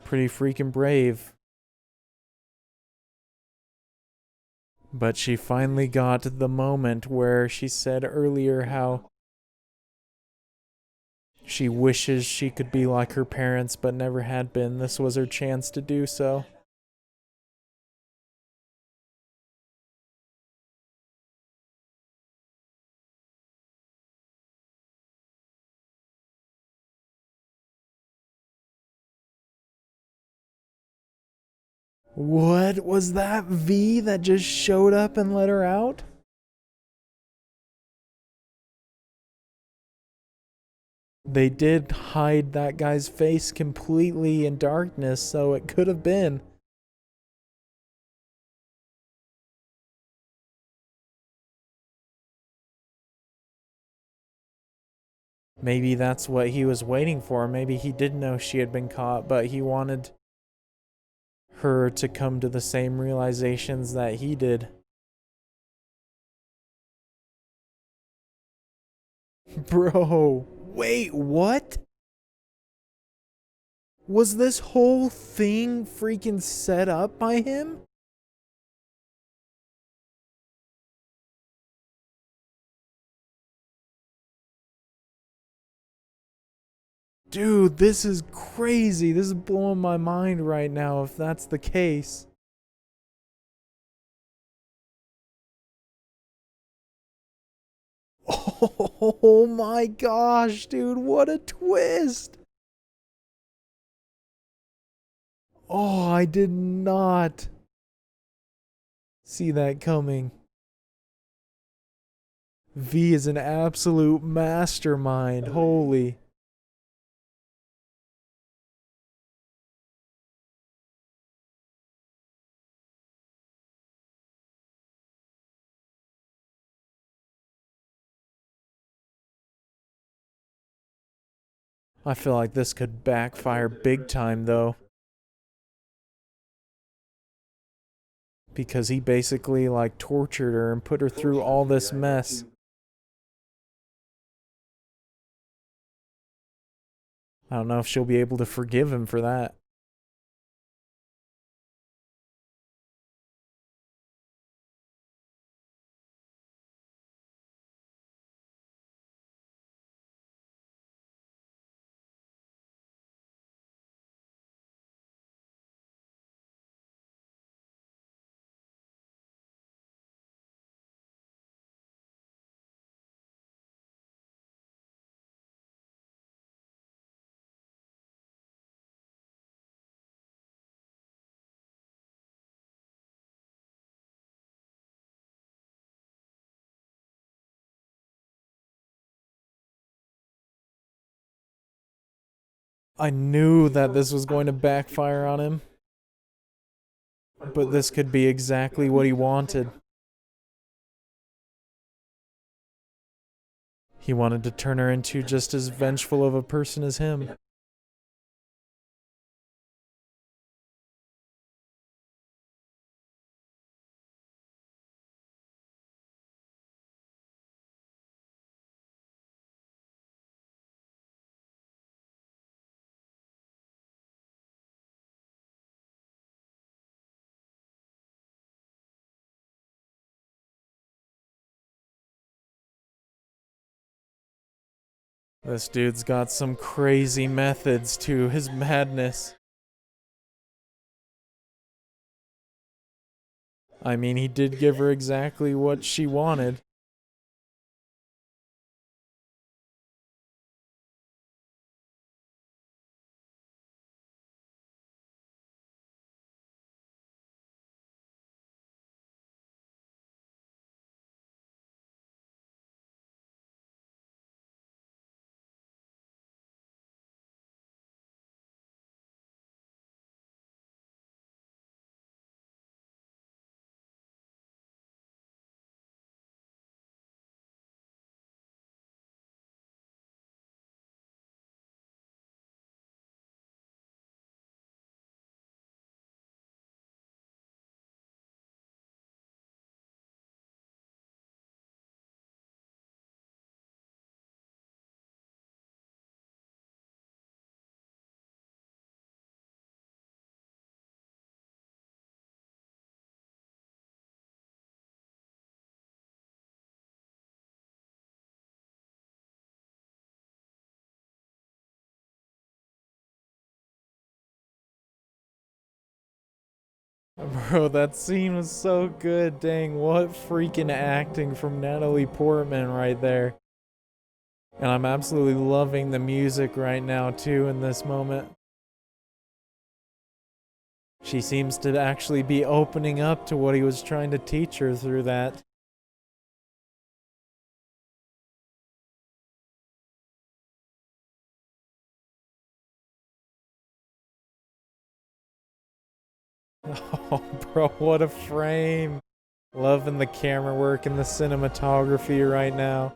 Pretty freaking brave. But she finally got the moment where she said earlier how she wishes she could be like her parents but never had been. This was her chance to do so. What was that V that just showed up and let her out? They did hide that guy's face completely in darkness, so it could have been. Maybe that's what he was waiting for. Maybe he did know she had been caught, but he wanted her to come to the same realizations that he did. Bro, wait, what? Was this whole thing freaking set up by him? Dude, this is crazy. This is blowing my mind right now if that's the case. Oh my gosh, dude, what a twist. Oh, I did not see that coming. V is an absolute mastermind. Holy. I feel like this could backfire big time though. Because he basically like tortured her and put her through all this mess. I don't know if she'll be able to forgive him for that. I knew that this was going to backfire on him. But this could be exactly what he wanted. He wanted to turn her into just as vengeful of a person as him. This dude's got some crazy methods to his madness. I mean, he did give her exactly what she wanted. Bro, that scene was so good. Dang, what freaking acting from Natalie Portman right there. And I'm absolutely loving the music right now, too, in this moment. She seems to actually be opening up to what he was trying to teach her through that. Oh, bro, what a frame. Loving the camera work and the cinematography right now.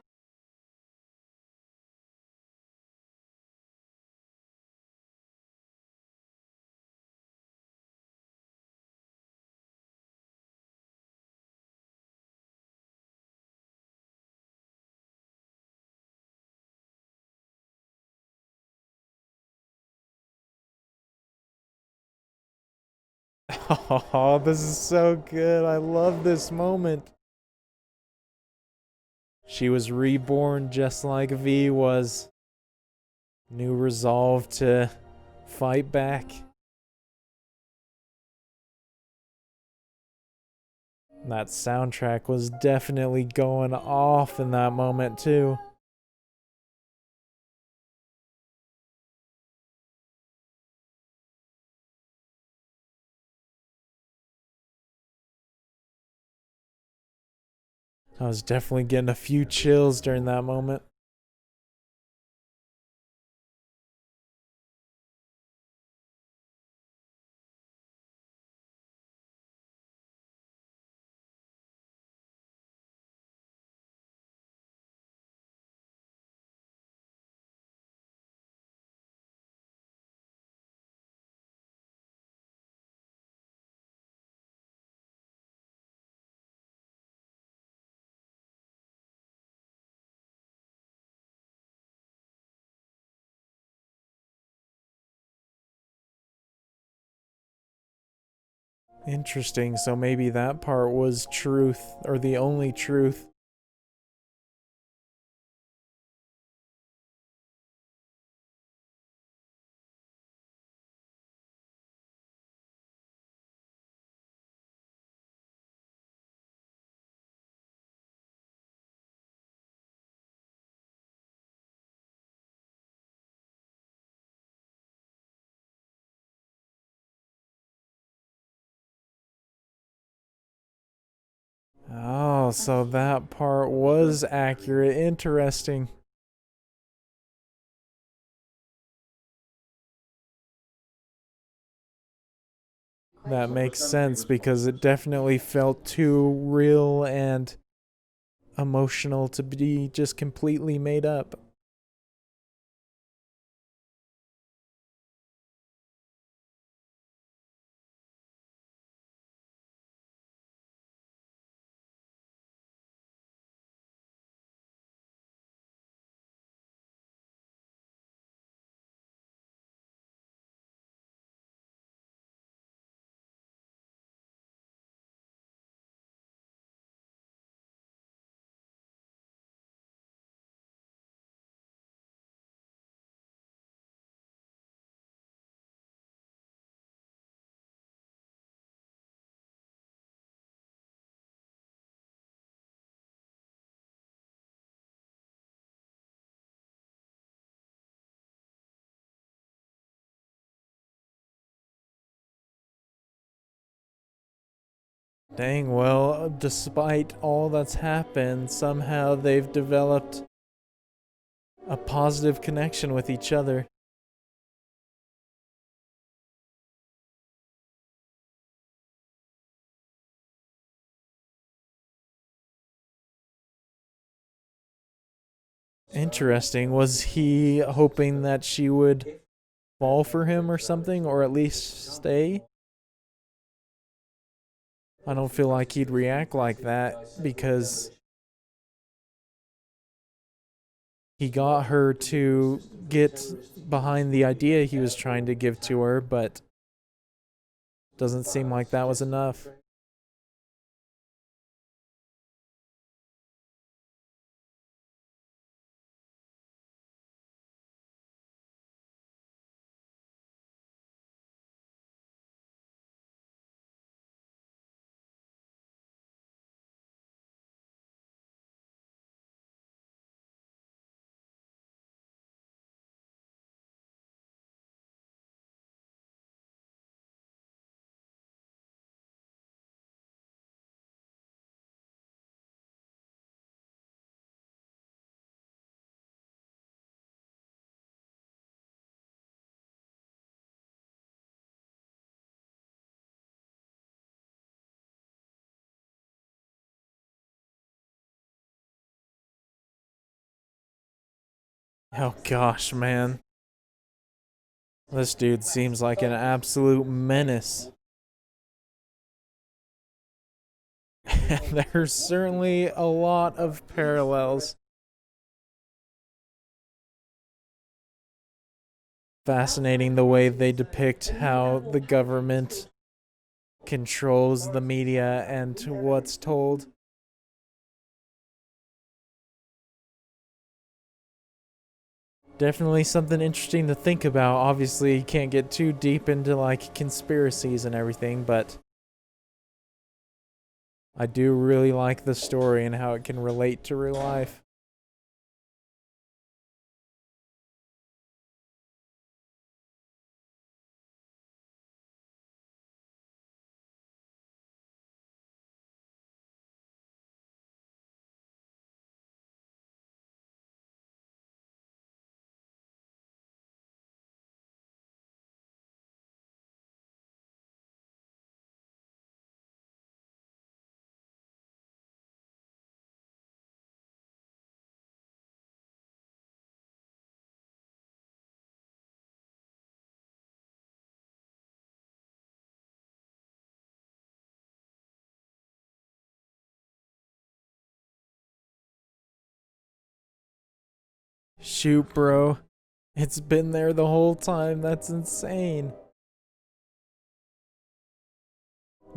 Oh, this is so good. I love this moment. She was reborn just like V was. New resolve to fight back. That soundtrack was definitely going off in that moment, too. I was definitely getting a few chills during that moment. Interesting, so maybe that part was truth, or the only truth. Oh, so that part was accurate. Interesting. That makes sense because it definitely felt too real and emotional to be just completely made up. Dang, well, despite all that's happened, somehow they've developed a positive connection with each other. Interesting. Was he hoping that she would fall for him or something, or at least stay? I don't feel like he'd react like that because he got her to get behind the idea he was trying to give to her, but doesn't seem like that was enough. Oh gosh, man. This dude seems like an absolute menace. There's certainly a lot of parallels. Fascinating the way they depict how the government controls the media and what's told. Definitely something interesting to think about. Obviously, you can't get too deep into like conspiracies and everything, but I do really like the story and how it can relate to real life. Shoot, bro. It's been there the whole time. That's insane.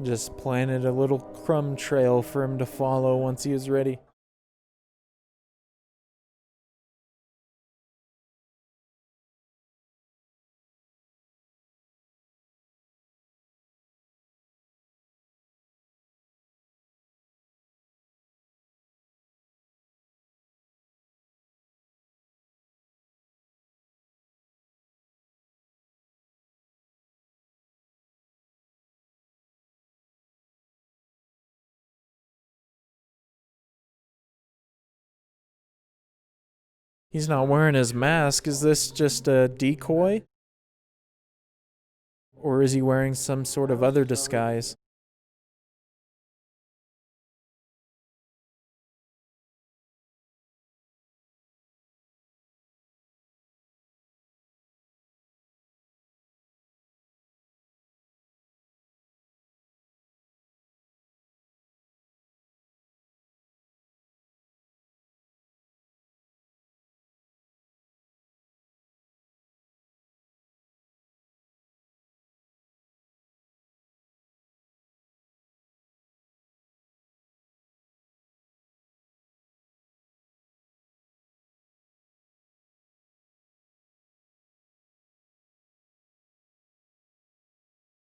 Just planted a little crumb trail for him to follow once he was ready. He's not wearing his mask. Is this just a decoy? Or is he wearing some sort of other disguise?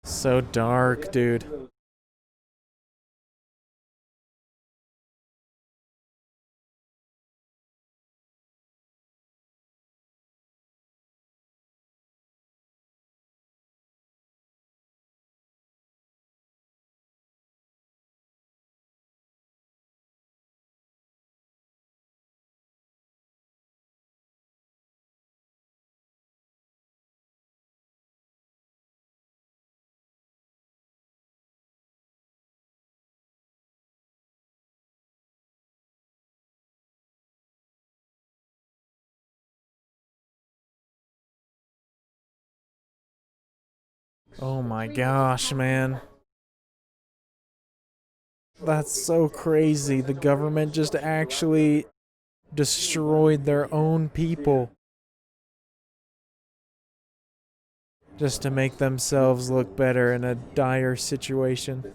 So dark, dude. Oh my gosh, man. That's so crazy. The government just actually destroyed their own people just to make themselves look better in a dire situation.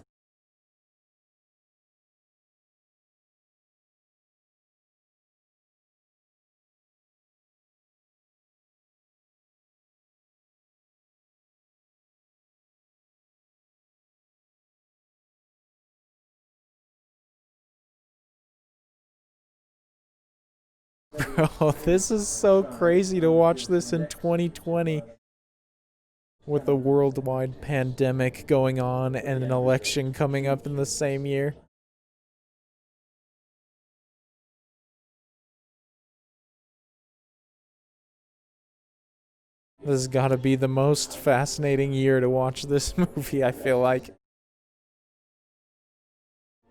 Bro, this is so crazy to watch this in 2020 with a worldwide pandemic going on and an election coming up in the same year. This has got to be the most fascinating year to watch this movie, I feel like.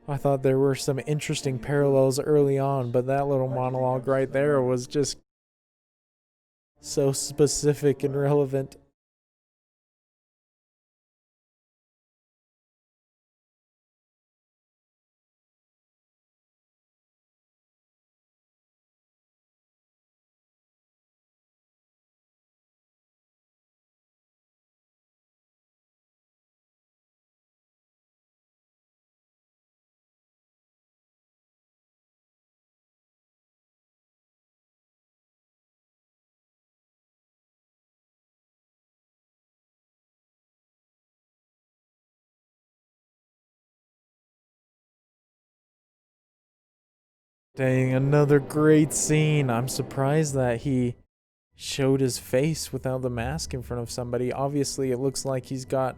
I thought there were some interesting parallels early on, but that little monologue right there was just so specific and relevant. Dang, another great scene. I'm surprised that he showed his face without the mask in front of somebody. Obviously, it looks like he's got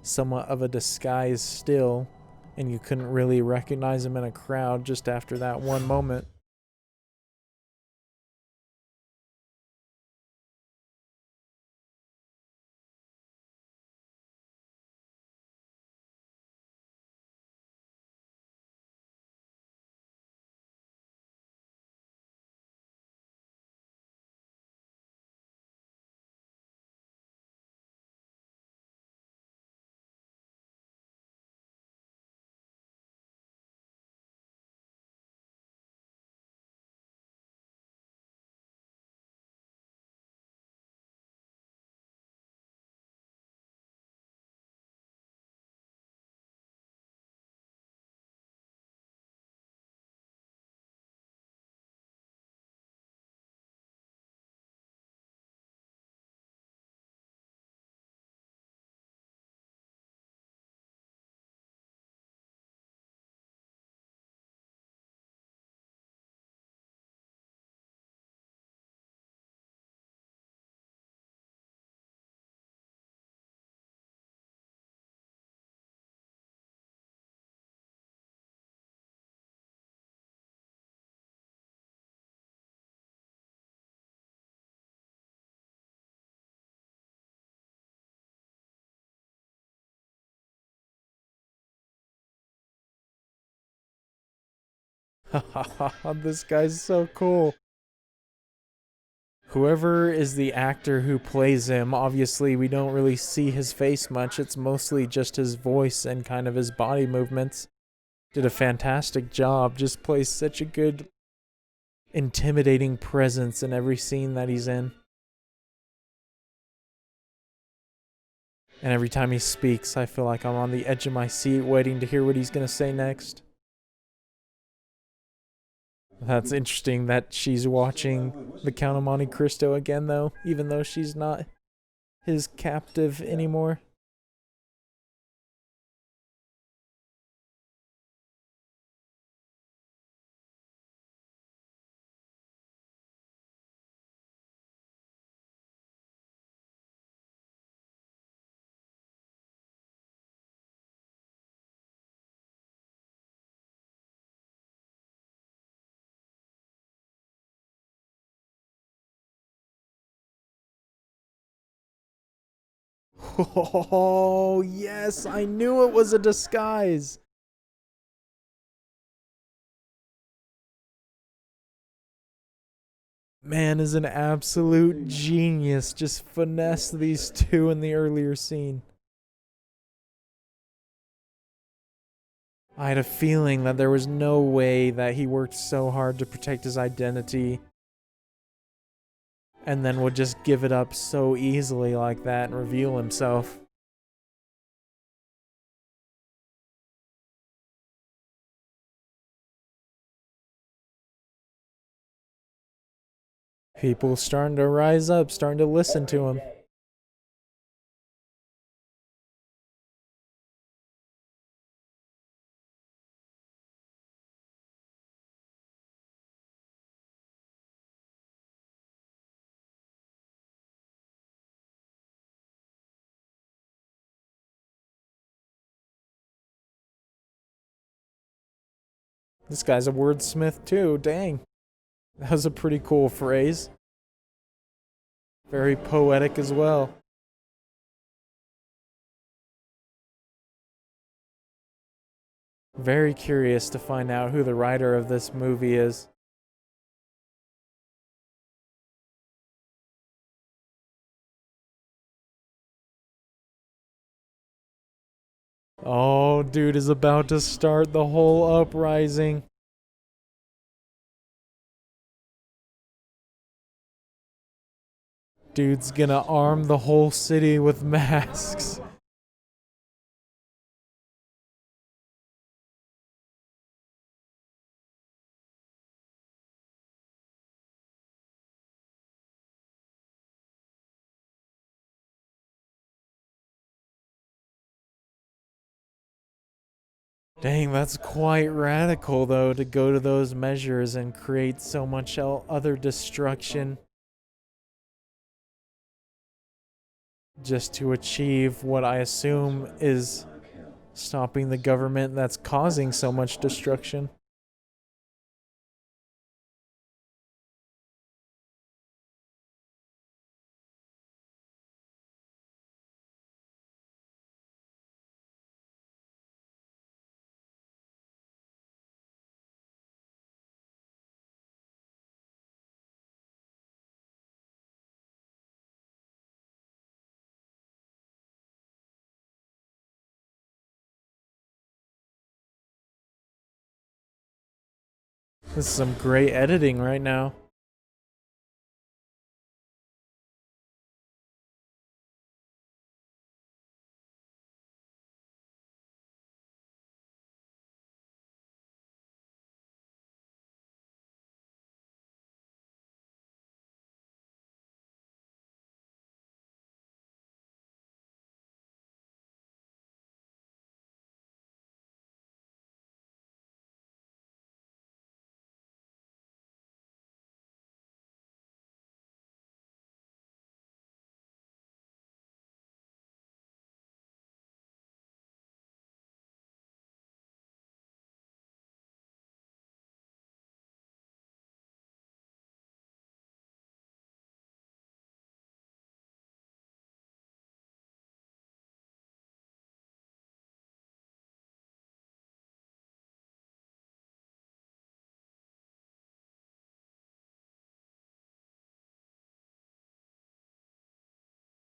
somewhat of a disguise still, and you couldn't really recognize him in a crowd just after that one moment. This guy's so cool. Whoever is the actor who plays him, obviously we don't really see his face much. It's mostly just his voice and kind of his body movements. Did a fantastic job. Just plays such a good, intimidating presence in every scene that he's in. And every time he speaks, I feel like I'm on the edge of my seat waiting to hear what he's going to say next. That's interesting that she's watching The Count of Monte Cristo again, though, even though she's not his captive anymore. Oh, yes, I knew it was a disguise. Man is an absolute genius. Just finesse these two in the earlier scene. I had a feeling that there was no way that he worked so hard to protect his identity and then would just give it up so easily like that and reveal himself. People starting to rise up, starting to listen to him. This guy's a wordsmith too, dang. That was a pretty cool phrase. Very poetic as well. Very curious to find out who the writer of this movie is. Oh, dude is about to start the whole uprising. Dude's gonna arm the whole city with masks. Dang, that's quite radical, though, to go to those measures and create so much other destruction just to achieve what I assume is stopping the government that's causing so much destruction. This is some great editing right now.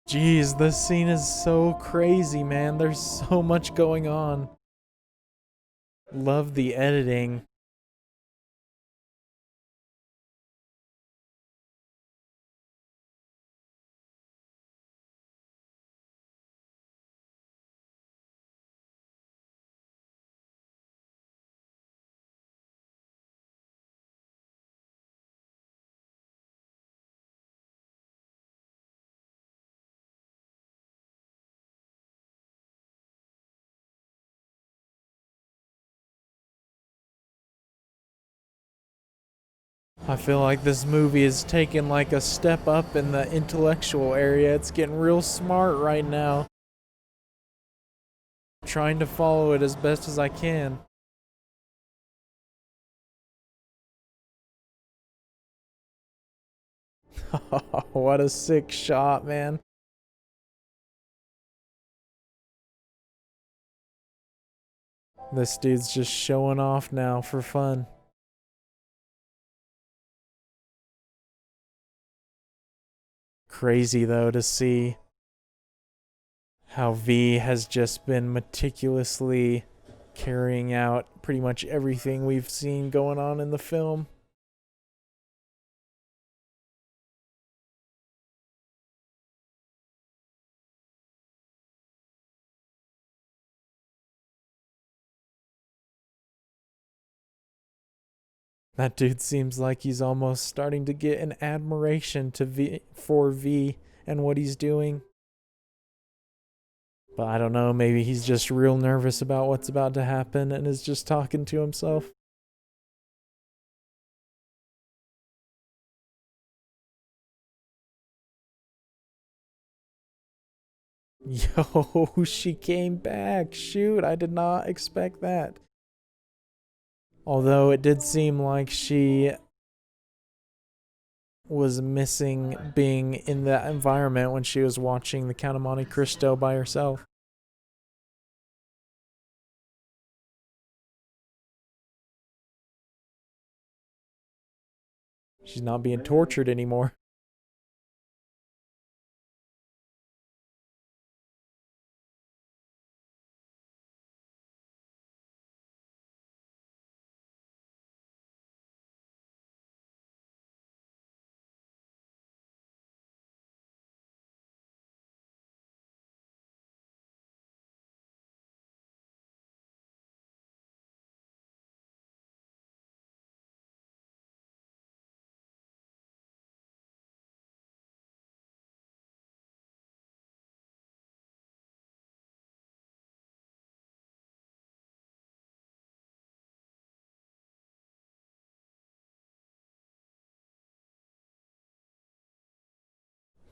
Jeez, this scene is so crazy, man. There's so much going on. Love the editing. I feel like this movie is taking like a step up in the intellectual area. It's getting real smart right now. I'm trying to follow it as best as I can. What a sick shot, man. This dude's just showing off now for fun. Crazy though to see how V has just been meticulously carrying out pretty much everything we've seen going on in the film. That dude seems like he's almost starting to get an admiration to V and what he's doing. But I don't know, maybe he's just real nervous about what's about to happen and is just talking to himself. Yo, she came back. Shoot, I did not expect that. Although it did seem like she was missing being in that environment when she was watching the Count of Monte Cristo by herself. She's not being tortured anymore.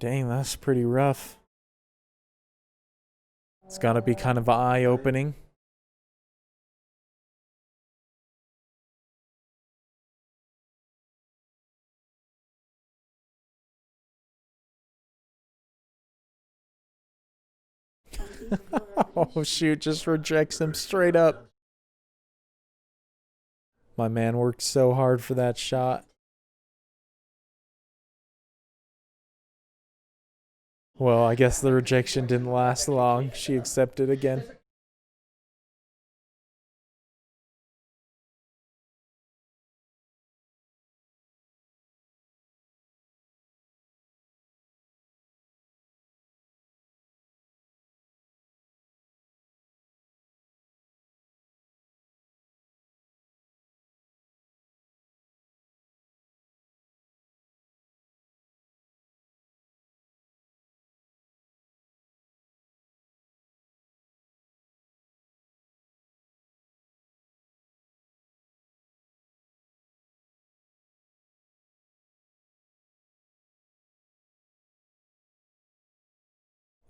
Dang, that's pretty rough. It's gotta be kind of eye-opening. Oh shoot, just rejects him straight up. My man worked so hard for that shot. Well, I guess the rejection didn't last long. She accepted again.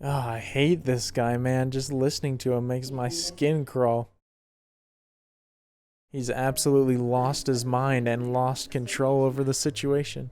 Oh, I hate this guy, man. Just listening to him makes my skin crawl. He's absolutely lost his mind and lost control over the situation.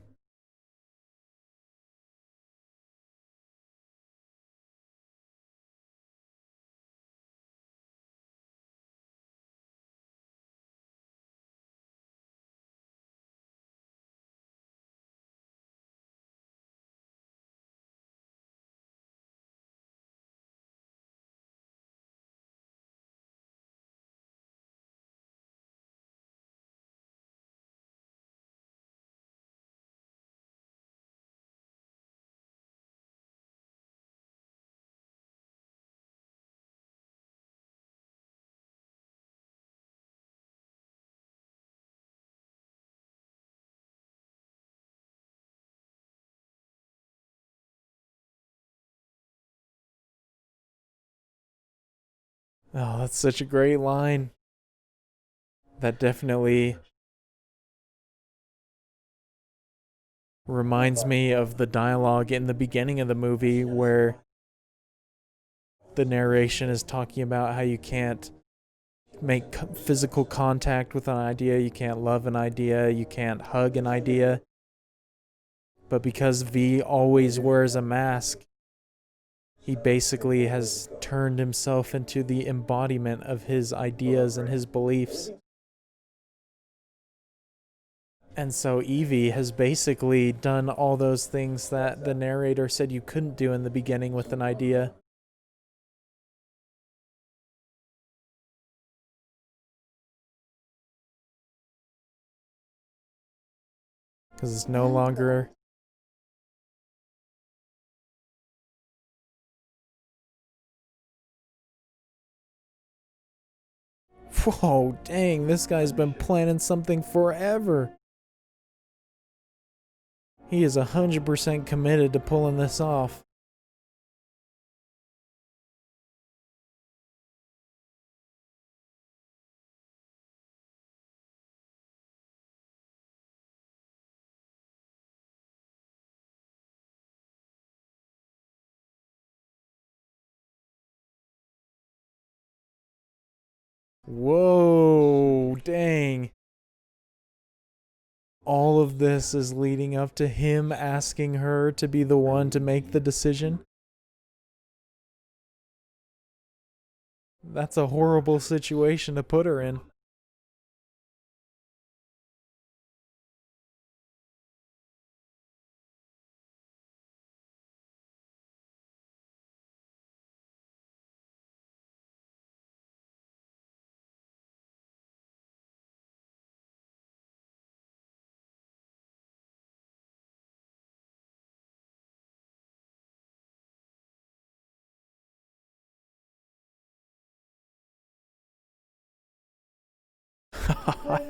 Oh, that's such a great line. That definitely reminds me of the dialogue in the beginning of the movie where the narration is talking about how you can't make physical contact with an idea, you can't love an idea, you can't hug an idea. But because V always wears a mask, he basically has turned himself into the embodiment of his ideas and his beliefs. And so Evie has basically done all those things that the narrator said you couldn't do in the beginning with an idea. Because it's no longer. Whoa, dang, this guy's been planning something forever. He is 100% committed to pulling this off. Whoa, dang. All of this is leading up to him asking her to be the one to make the decision. That's a horrible situation to put her in.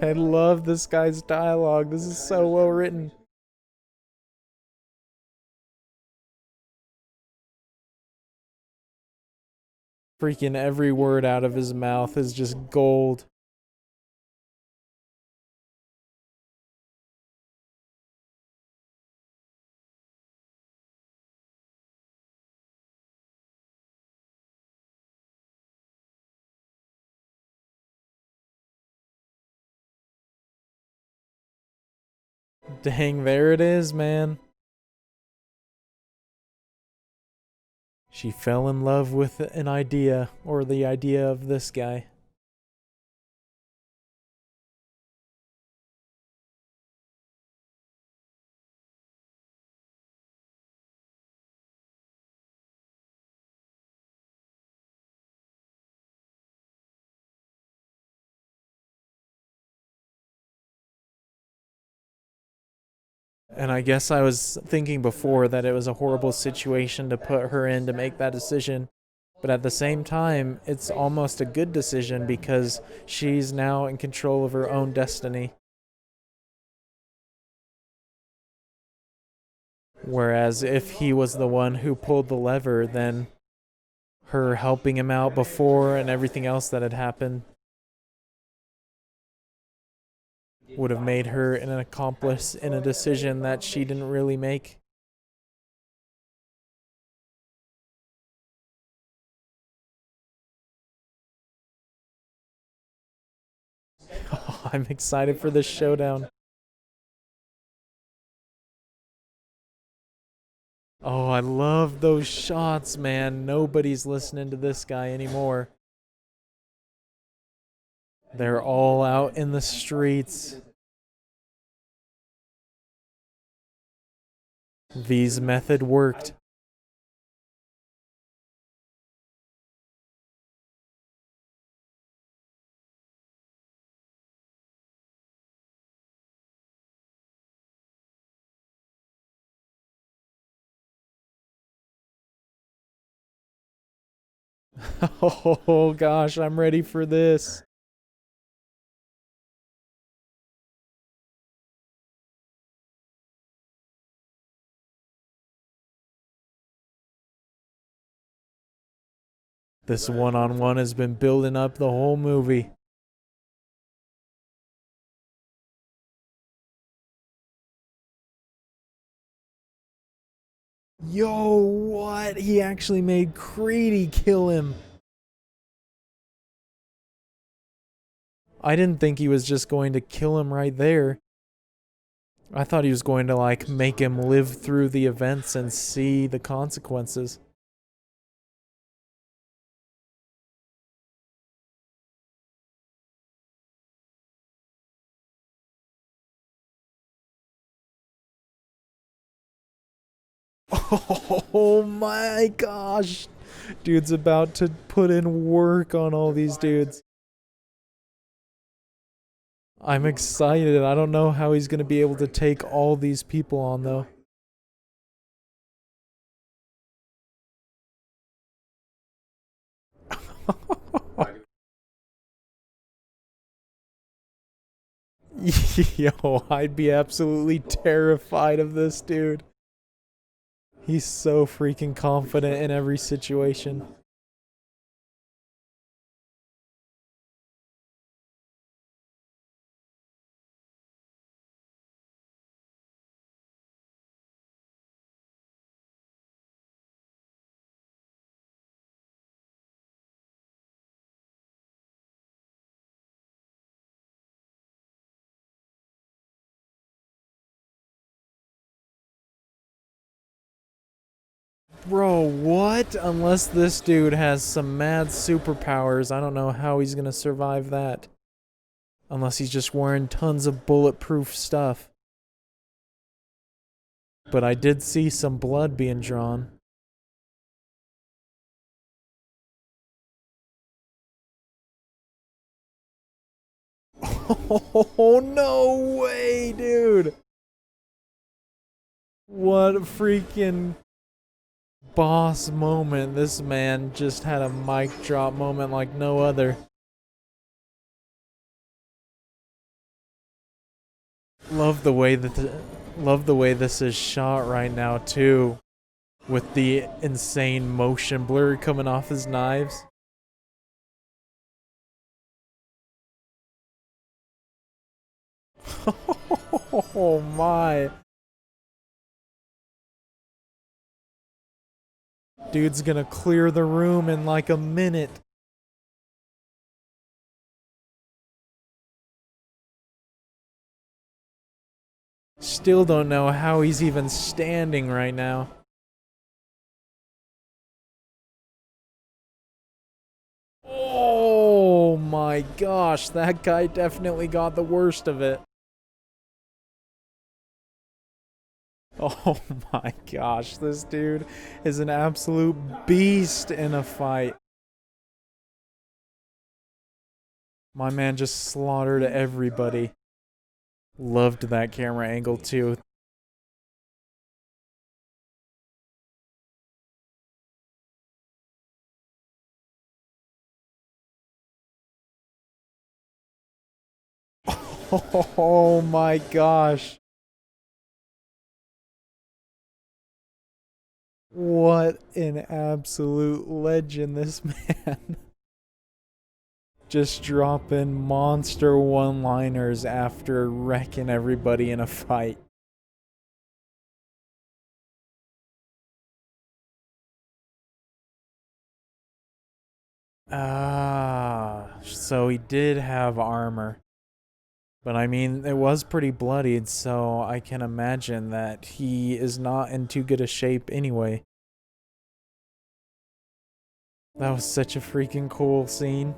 I love this guy's dialogue. This is so well written. Freaking every word out of his mouth is just gold. Dang, there it is, man. She fell in love with an idea, or the idea of this guy. And I guess I was thinking before that it was a horrible situation to put her in to make that decision. But at the same time, it's almost a good decision because she's now in control of her own destiny. Whereas if he was the one who pulled the lever, then her helping him out before and everything else that had happened would have made her an accomplice in a decision that she didn't really make. Oh, I'm excited for this showdown. Oh, I love those shots, man. Nobody's listening to this guy anymore. They're all out in the streets. V's method worked. Oh gosh, I'm ready for this. This one-on-one has been building up the whole movie. Yo, what? He actually made Creedy kill him. I didn't think he was just going to kill him right there. I thought he was going to, like, make him live through the events and see the consequences. Oh my gosh. Dude's about to put in work on all these dudes. I'm excited. I don't know how he's going to be able to take all these people on, though. Yo, I'd be absolutely terrified of this dude. He's so freaking confident in every situation. Bro, what? Unless this dude has some mad superpowers, I don't know how he's gonna survive that. Unless he's just wearing tons of bulletproof stuff. But I did see some blood being drawn. Oh, no way, dude. What a freaking boss moment. This man just had a mic drop moment like no other. Love the way this is shot right now too, with the insane motion blur coming off his knives. Oh my. Dude's gonna clear the room in like a minute. Still don't know how he's even standing right now. Oh my gosh, that guy definitely got the worst of it. Oh my gosh, this dude is an absolute beast in a fight. My man just slaughtered everybody. Loved that camera angle too. Oh my gosh. What an absolute legend, this man. Just dropping monster one-liners after wrecking everybody in a fight. Ah, so he did have armor. But I mean, it was pretty bloodied, so I can imagine that he is not in too good a shape anyway. That was such a freaking cool scene.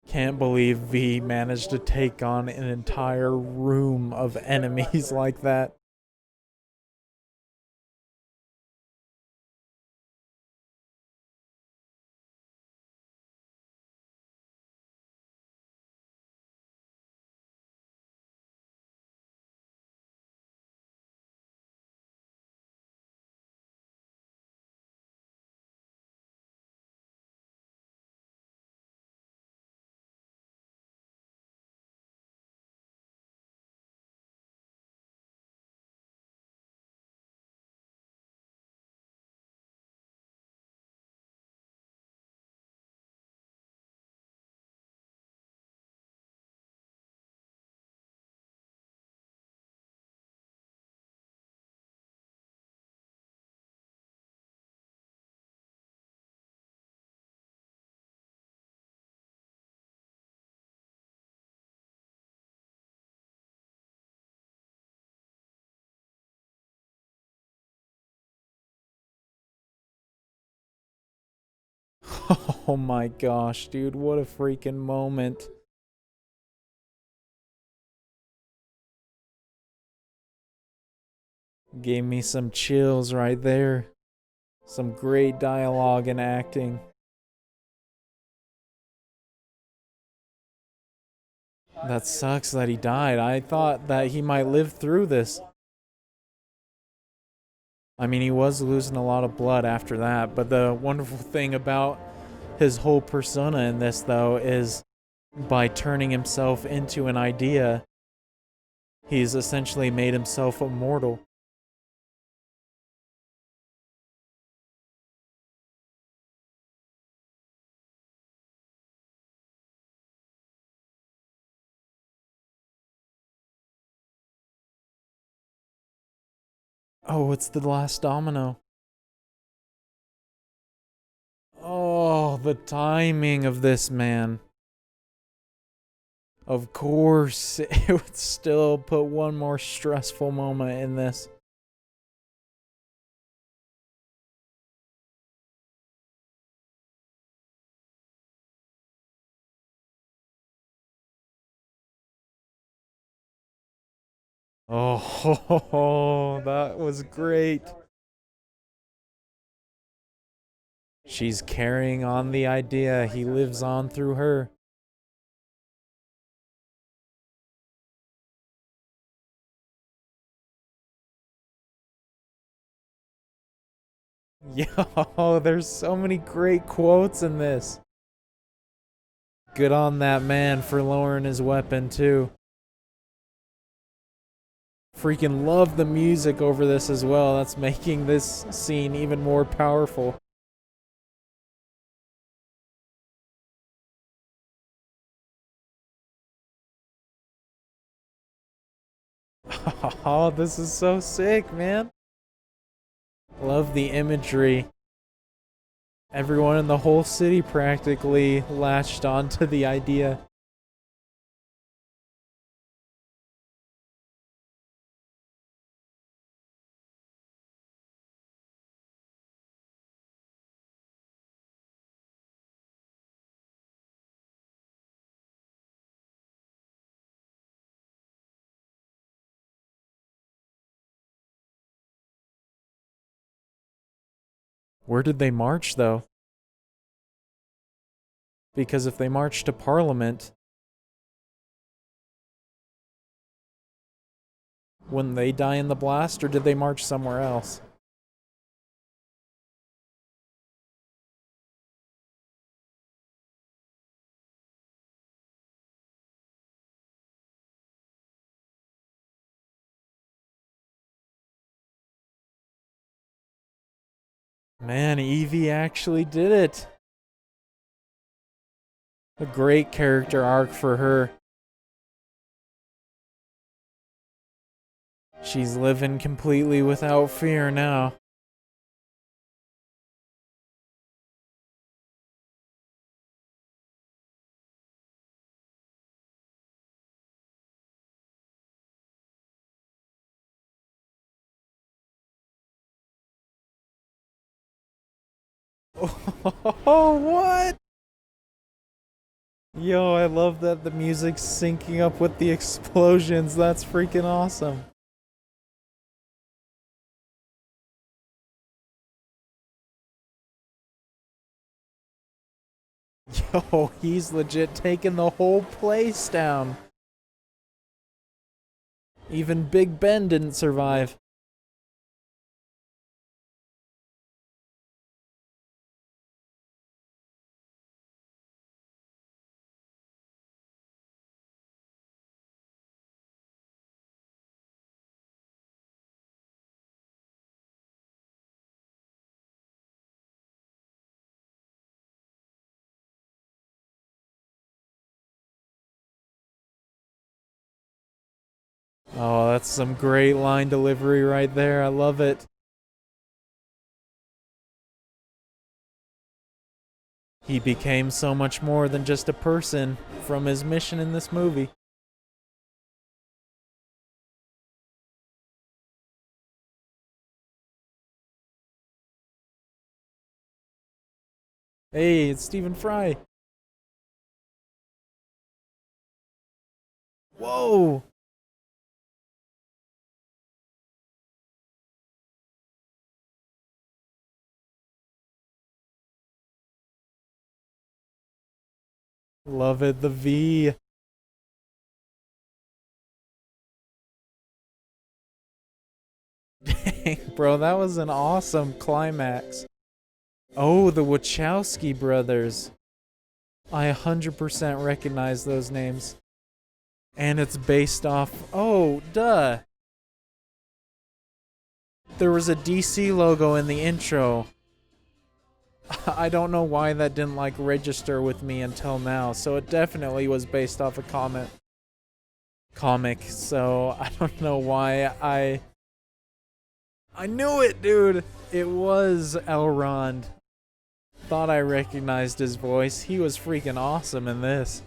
Can't believe V managed to take on an entire room of enemies like that. Oh my gosh, dude, what a freaking moment. Gave me some chills right there. Some great dialogue and acting. That sucks that he died. I thought that he might live through this. I mean, he was losing a lot of blood after that, but the wonderful thing about his whole persona in this, though, is by turning himself into an idea, he's essentially made himself immortal. Oh, it's the last domino. Oh, the timing of this, man. Of course, it would still put one more stressful moment in this. Oh, that was great. She's carrying on the idea. He lives on through her. Yo, there's so many great quotes in this. Good on that man for lowering his weapon, too. Freaking love the music over this as well. That's making this scene even more powerful. Oh, this is so sick, man. Love the imagery. Everyone in the whole city practically latched onto the idea. Where did they march, though? Because if they marched to Parliament, wouldn't they die in the blast, or did they march somewhere else? Man, Evie actually did it. A great character arc for her. She's living completely without fear now. Oh, what? Yo, I love that the music's syncing up with the explosions. That's freaking awesome. Yo, he's legit taking the whole place down. Even Big Ben didn't survive. Oh, that's some great line delivery right there. I love it. He became so much more than just a person from his mission in this movie. Hey, it's Stephen Fry. Whoa! Love it, the V. Dang, bro, that was an awesome climax. Oh, the Wachowski brothers. I 100% recognize those names. And it's based off. Oh, duh. There was a DC logo in the intro. I don't know why that didn't like register with me until now. So it definitely was based off a comic. So I don't know why I knew it, dude. It was Elrond. Thought I recognized his voice. He was freaking awesome in this.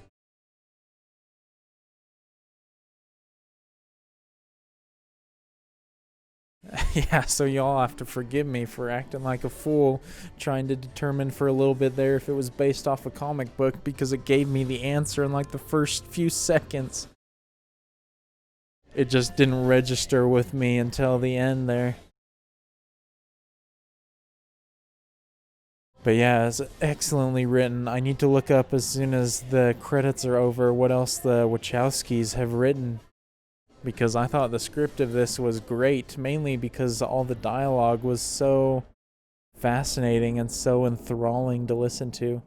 Yeah, so y'all have to forgive me for acting like a fool, trying to determine for a little bit there if it was based off a comic book, because it gave me the answer in like the first few seconds. It just didn't register with me until the end there. But yeah, it's excellently written. I need to look up as soon as the credits are over what else the Wachowskis have written, because I thought the script of this was great, mainly because all the dialogue was so fascinating and so enthralling to listen to.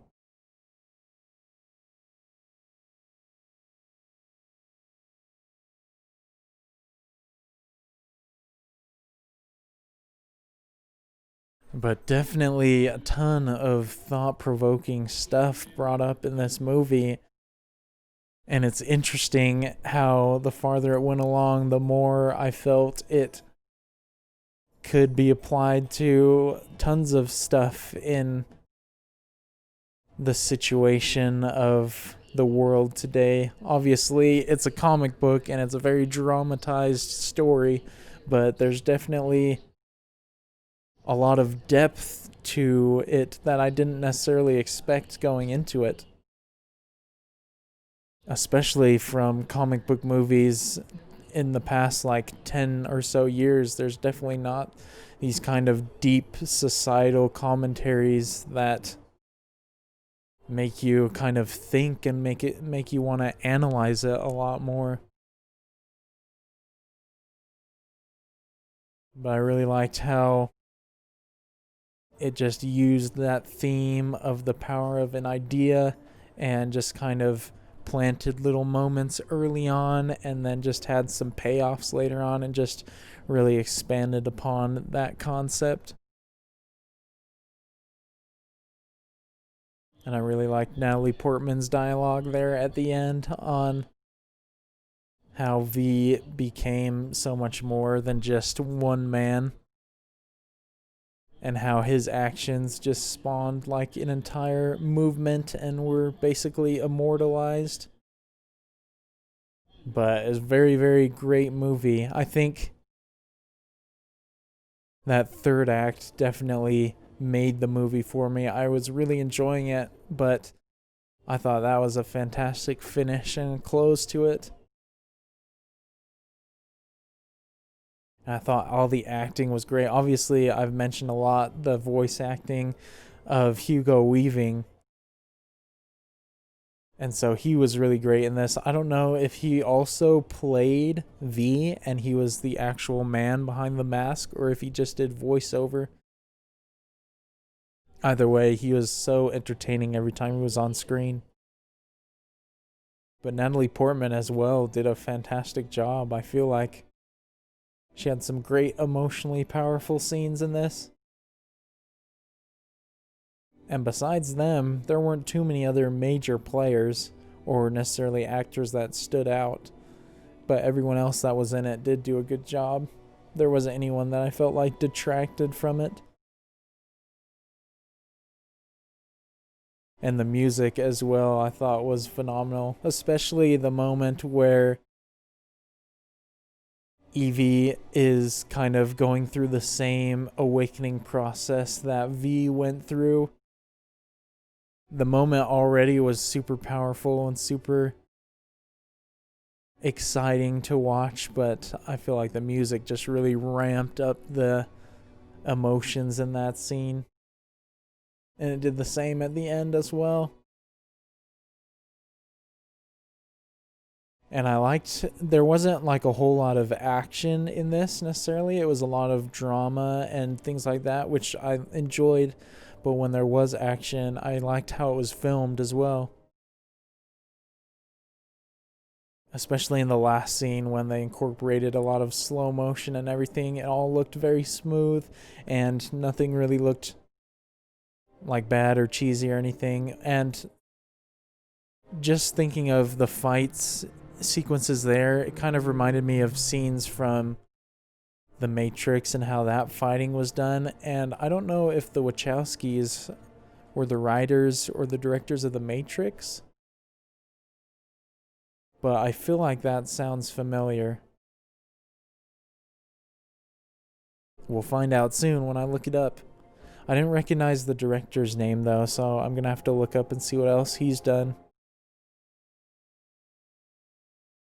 But definitely a ton of thought-provoking stuff brought up in this movie. And it's interesting how the farther it went along, the more I felt it could be applied to tons of stuff in the situation of the world today. Obviously, it's a comic book and it's a very dramatized story, but there's definitely a lot of depth to it that I didn't necessarily expect going into it. Especially from comic book movies in the past like 10 or so years, there's definitely not these kind of deep societal commentaries that make you kind of think and make you want to analyze it a lot more. But I really liked how it just used that theme of the power of an idea and just kind of planted little moments early on and then just had some payoffs later on and just really expanded upon that concept. And I really liked Natalie Portman's dialogue there at the end on how V became so much more than just one man, and how his actions just spawned like an entire movement and were basically immortalized. But it's a very, very great movie. I think that third act definitely made the movie for me. I was really enjoying it, but I thought that was a fantastic finish and close to it. And I thought all the acting was great. Obviously, I've mentioned a lot the voice acting of Hugo Weaving. And so he was really great in this. I don't know if he also played V and he was the actual man behind the mask or if he just did voiceover. Either way, he was so entertaining every time he was on screen. But Natalie Portman as well did a fantastic job. I feel like she had some great emotionally powerful scenes in this. And besides them, there weren't too many other major players or necessarily actors that stood out. But everyone else that was in it did do a good job. There wasn't anyone that I felt like detracted from it. And the music as well, I thought was phenomenal. Especially the moment where Evie is kind of going through the same awakening process that V went through. The moment already was super powerful and super exciting to watch, but I feel like the music just really ramped up the emotions in that scene. And it did the same at the end as well. And I liked, there wasn't like a whole lot of action in this necessarily. It was a lot of drama and things like that, which I enjoyed. But when there was action, I liked how it was filmed as well. Especially in the last scene when they incorporated a lot of slow motion and everything. It all looked very smooth and nothing really looked like bad or cheesy or anything. And just thinking of the fights sequences there, it kind of reminded me of scenes from The Matrix and how that fighting was done. And I don't know if the Wachowskis were the writers or the directors of The Matrix, but I feel like that sounds familiar. We'll find out soon when I look it up. I didn't recognize the director's name though, so I'm gonna have to look up and see what else he's done.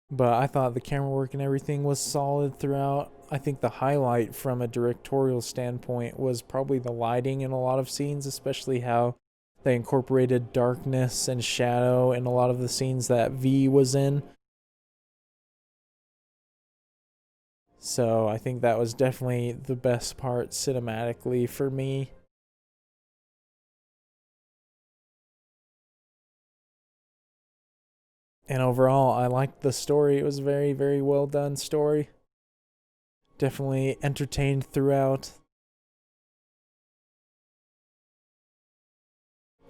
But I thought the camera work and everything was solid throughout. I think the highlight from a directorial standpoint was probably the lighting in a lot of scenes, especially how they incorporated darkness and shadow in a lot of the scenes that V was in. So I think that was definitely the best part cinematically for me. And overall, I liked the story. It was a very, very well done story. Definitely entertained throughout.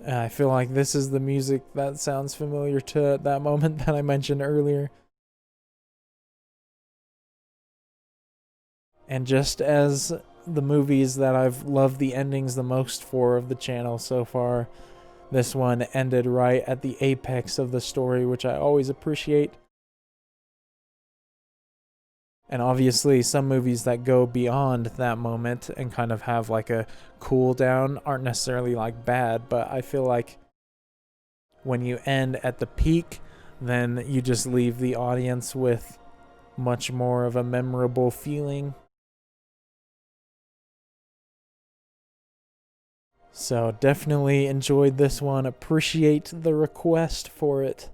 I feel like this is the music that sounds familiar to that moment that I mentioned earlier. And just as the movies that I've loved the endings the most for of the channel so far, This one ended right at the apex of the story, which I always appreciate. And obviously, some movies that go beyond that moment and kind of have like a cool down aren't necessarily like bad, but I feel like when you end at the peak, then you just leave the audience with much more of a memorable feeling. So definitely enjoyed this one. Appreciate the request for it.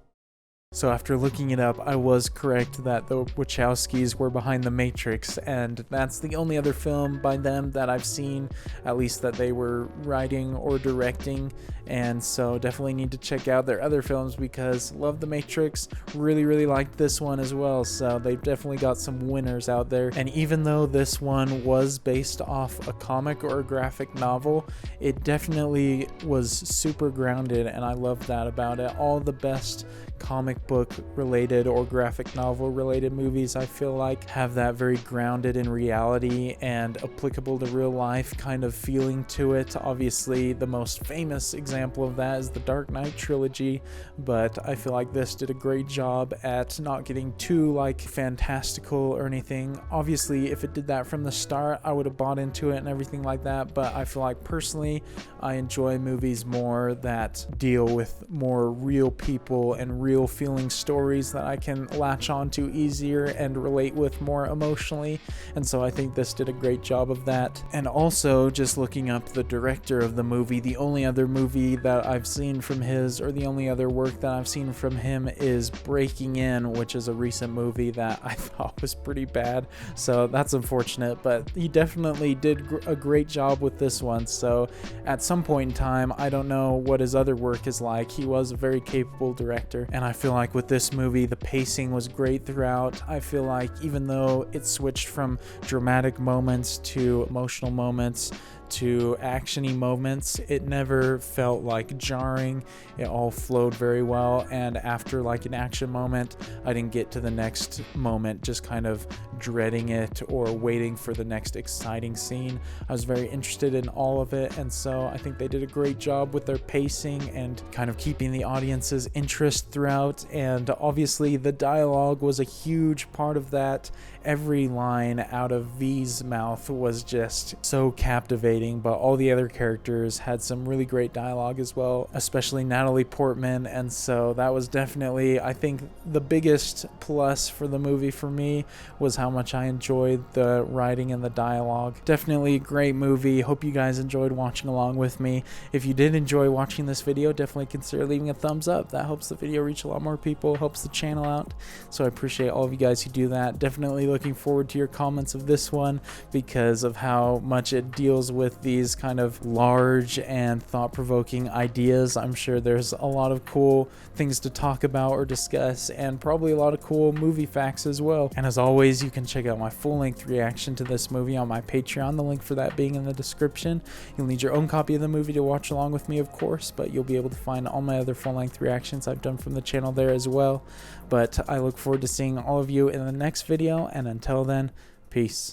So after looking it up, I was correct that the Wachowskis were behind The Matrix, and that's the only other film by them that I've seen, at least that they were writing or directing, and so definitely need to check out their other films because love The Matrix, really liked this one as well, so they've definitely got some winners out there. And even though this one was based off a comic or a graphic novel, it definitely was super grounded, and I love that about it. All the best comic book related or graphic novel related movies, I feel like, have that very grounded in reality and applicable to real life kind of feeling to it. Obviously, the most famous example of that is the Dark Knight trilogy, but I feel like this did a great job at not getting too like fantastical or anything. Obviously, if it did that from the start, I would have bought into it and everything like that, but I feel like personally, I enjoy movies more that deal with more real people and real feeling stories that I can latch onto easier and relate with more emotionally, and so I think this did a great job of that. And also, just looking up the director of the movie, the only other movie that I've seen from his, or the only other work that I've seen from him, is Breaking In, which is a recent movie that I thought was pretty bad, so that's unfortunate, but he definitely did a great job with this one. So at some point in time, I don't know what his other work is like. He was a very capable director, and I feel like with this movie, the pacing was great throughout. I feel like even though it switched from dramatic moments to emotional moments to actiony moments, it never felt like jarring. It all flowed very well, and after like an action moment, I didn't get to the next moment just kind of dreading it or waiting for the next exciting scene. I was very interested in all of it, and so I think they did a great job with their pacing and kind of keeping the audience's interest throughout. And obviously the dialogue was a huge part of that. Every line out of V's mouth was just so captivating, but all the other characters had some really great dialogue as well, especially Natalie Portman, and so that was definitely, I think, the biggest plus for the movie for me was how much I enjoyed the writing and the dialogue. Definitely a great movie. Hope you guys enjoyed watching along with me. If you did enjoy watching this video, definitely consider leaving a thumbs up. That helps the video reach a lot more people, helps the channel out, so I appreciate all of you guys who do that. Definitely looking forward to your comments of this one because of how much it deals with these kind of large and thought-provoking ideas. I'm sure there's a lot of cool things to talk about or discuss, and probably a lot of cool movie facts as well. And as always, you can check out my full-length reaction to this movie on my Patreon, the link for that being in the description. You'll need your own copy of the movie to watch along with me, of course, but you'll be able to find all my other full-length reactions I've done from the channel there as well. But I look forward to seeing all of you in the next video, and until then, peace.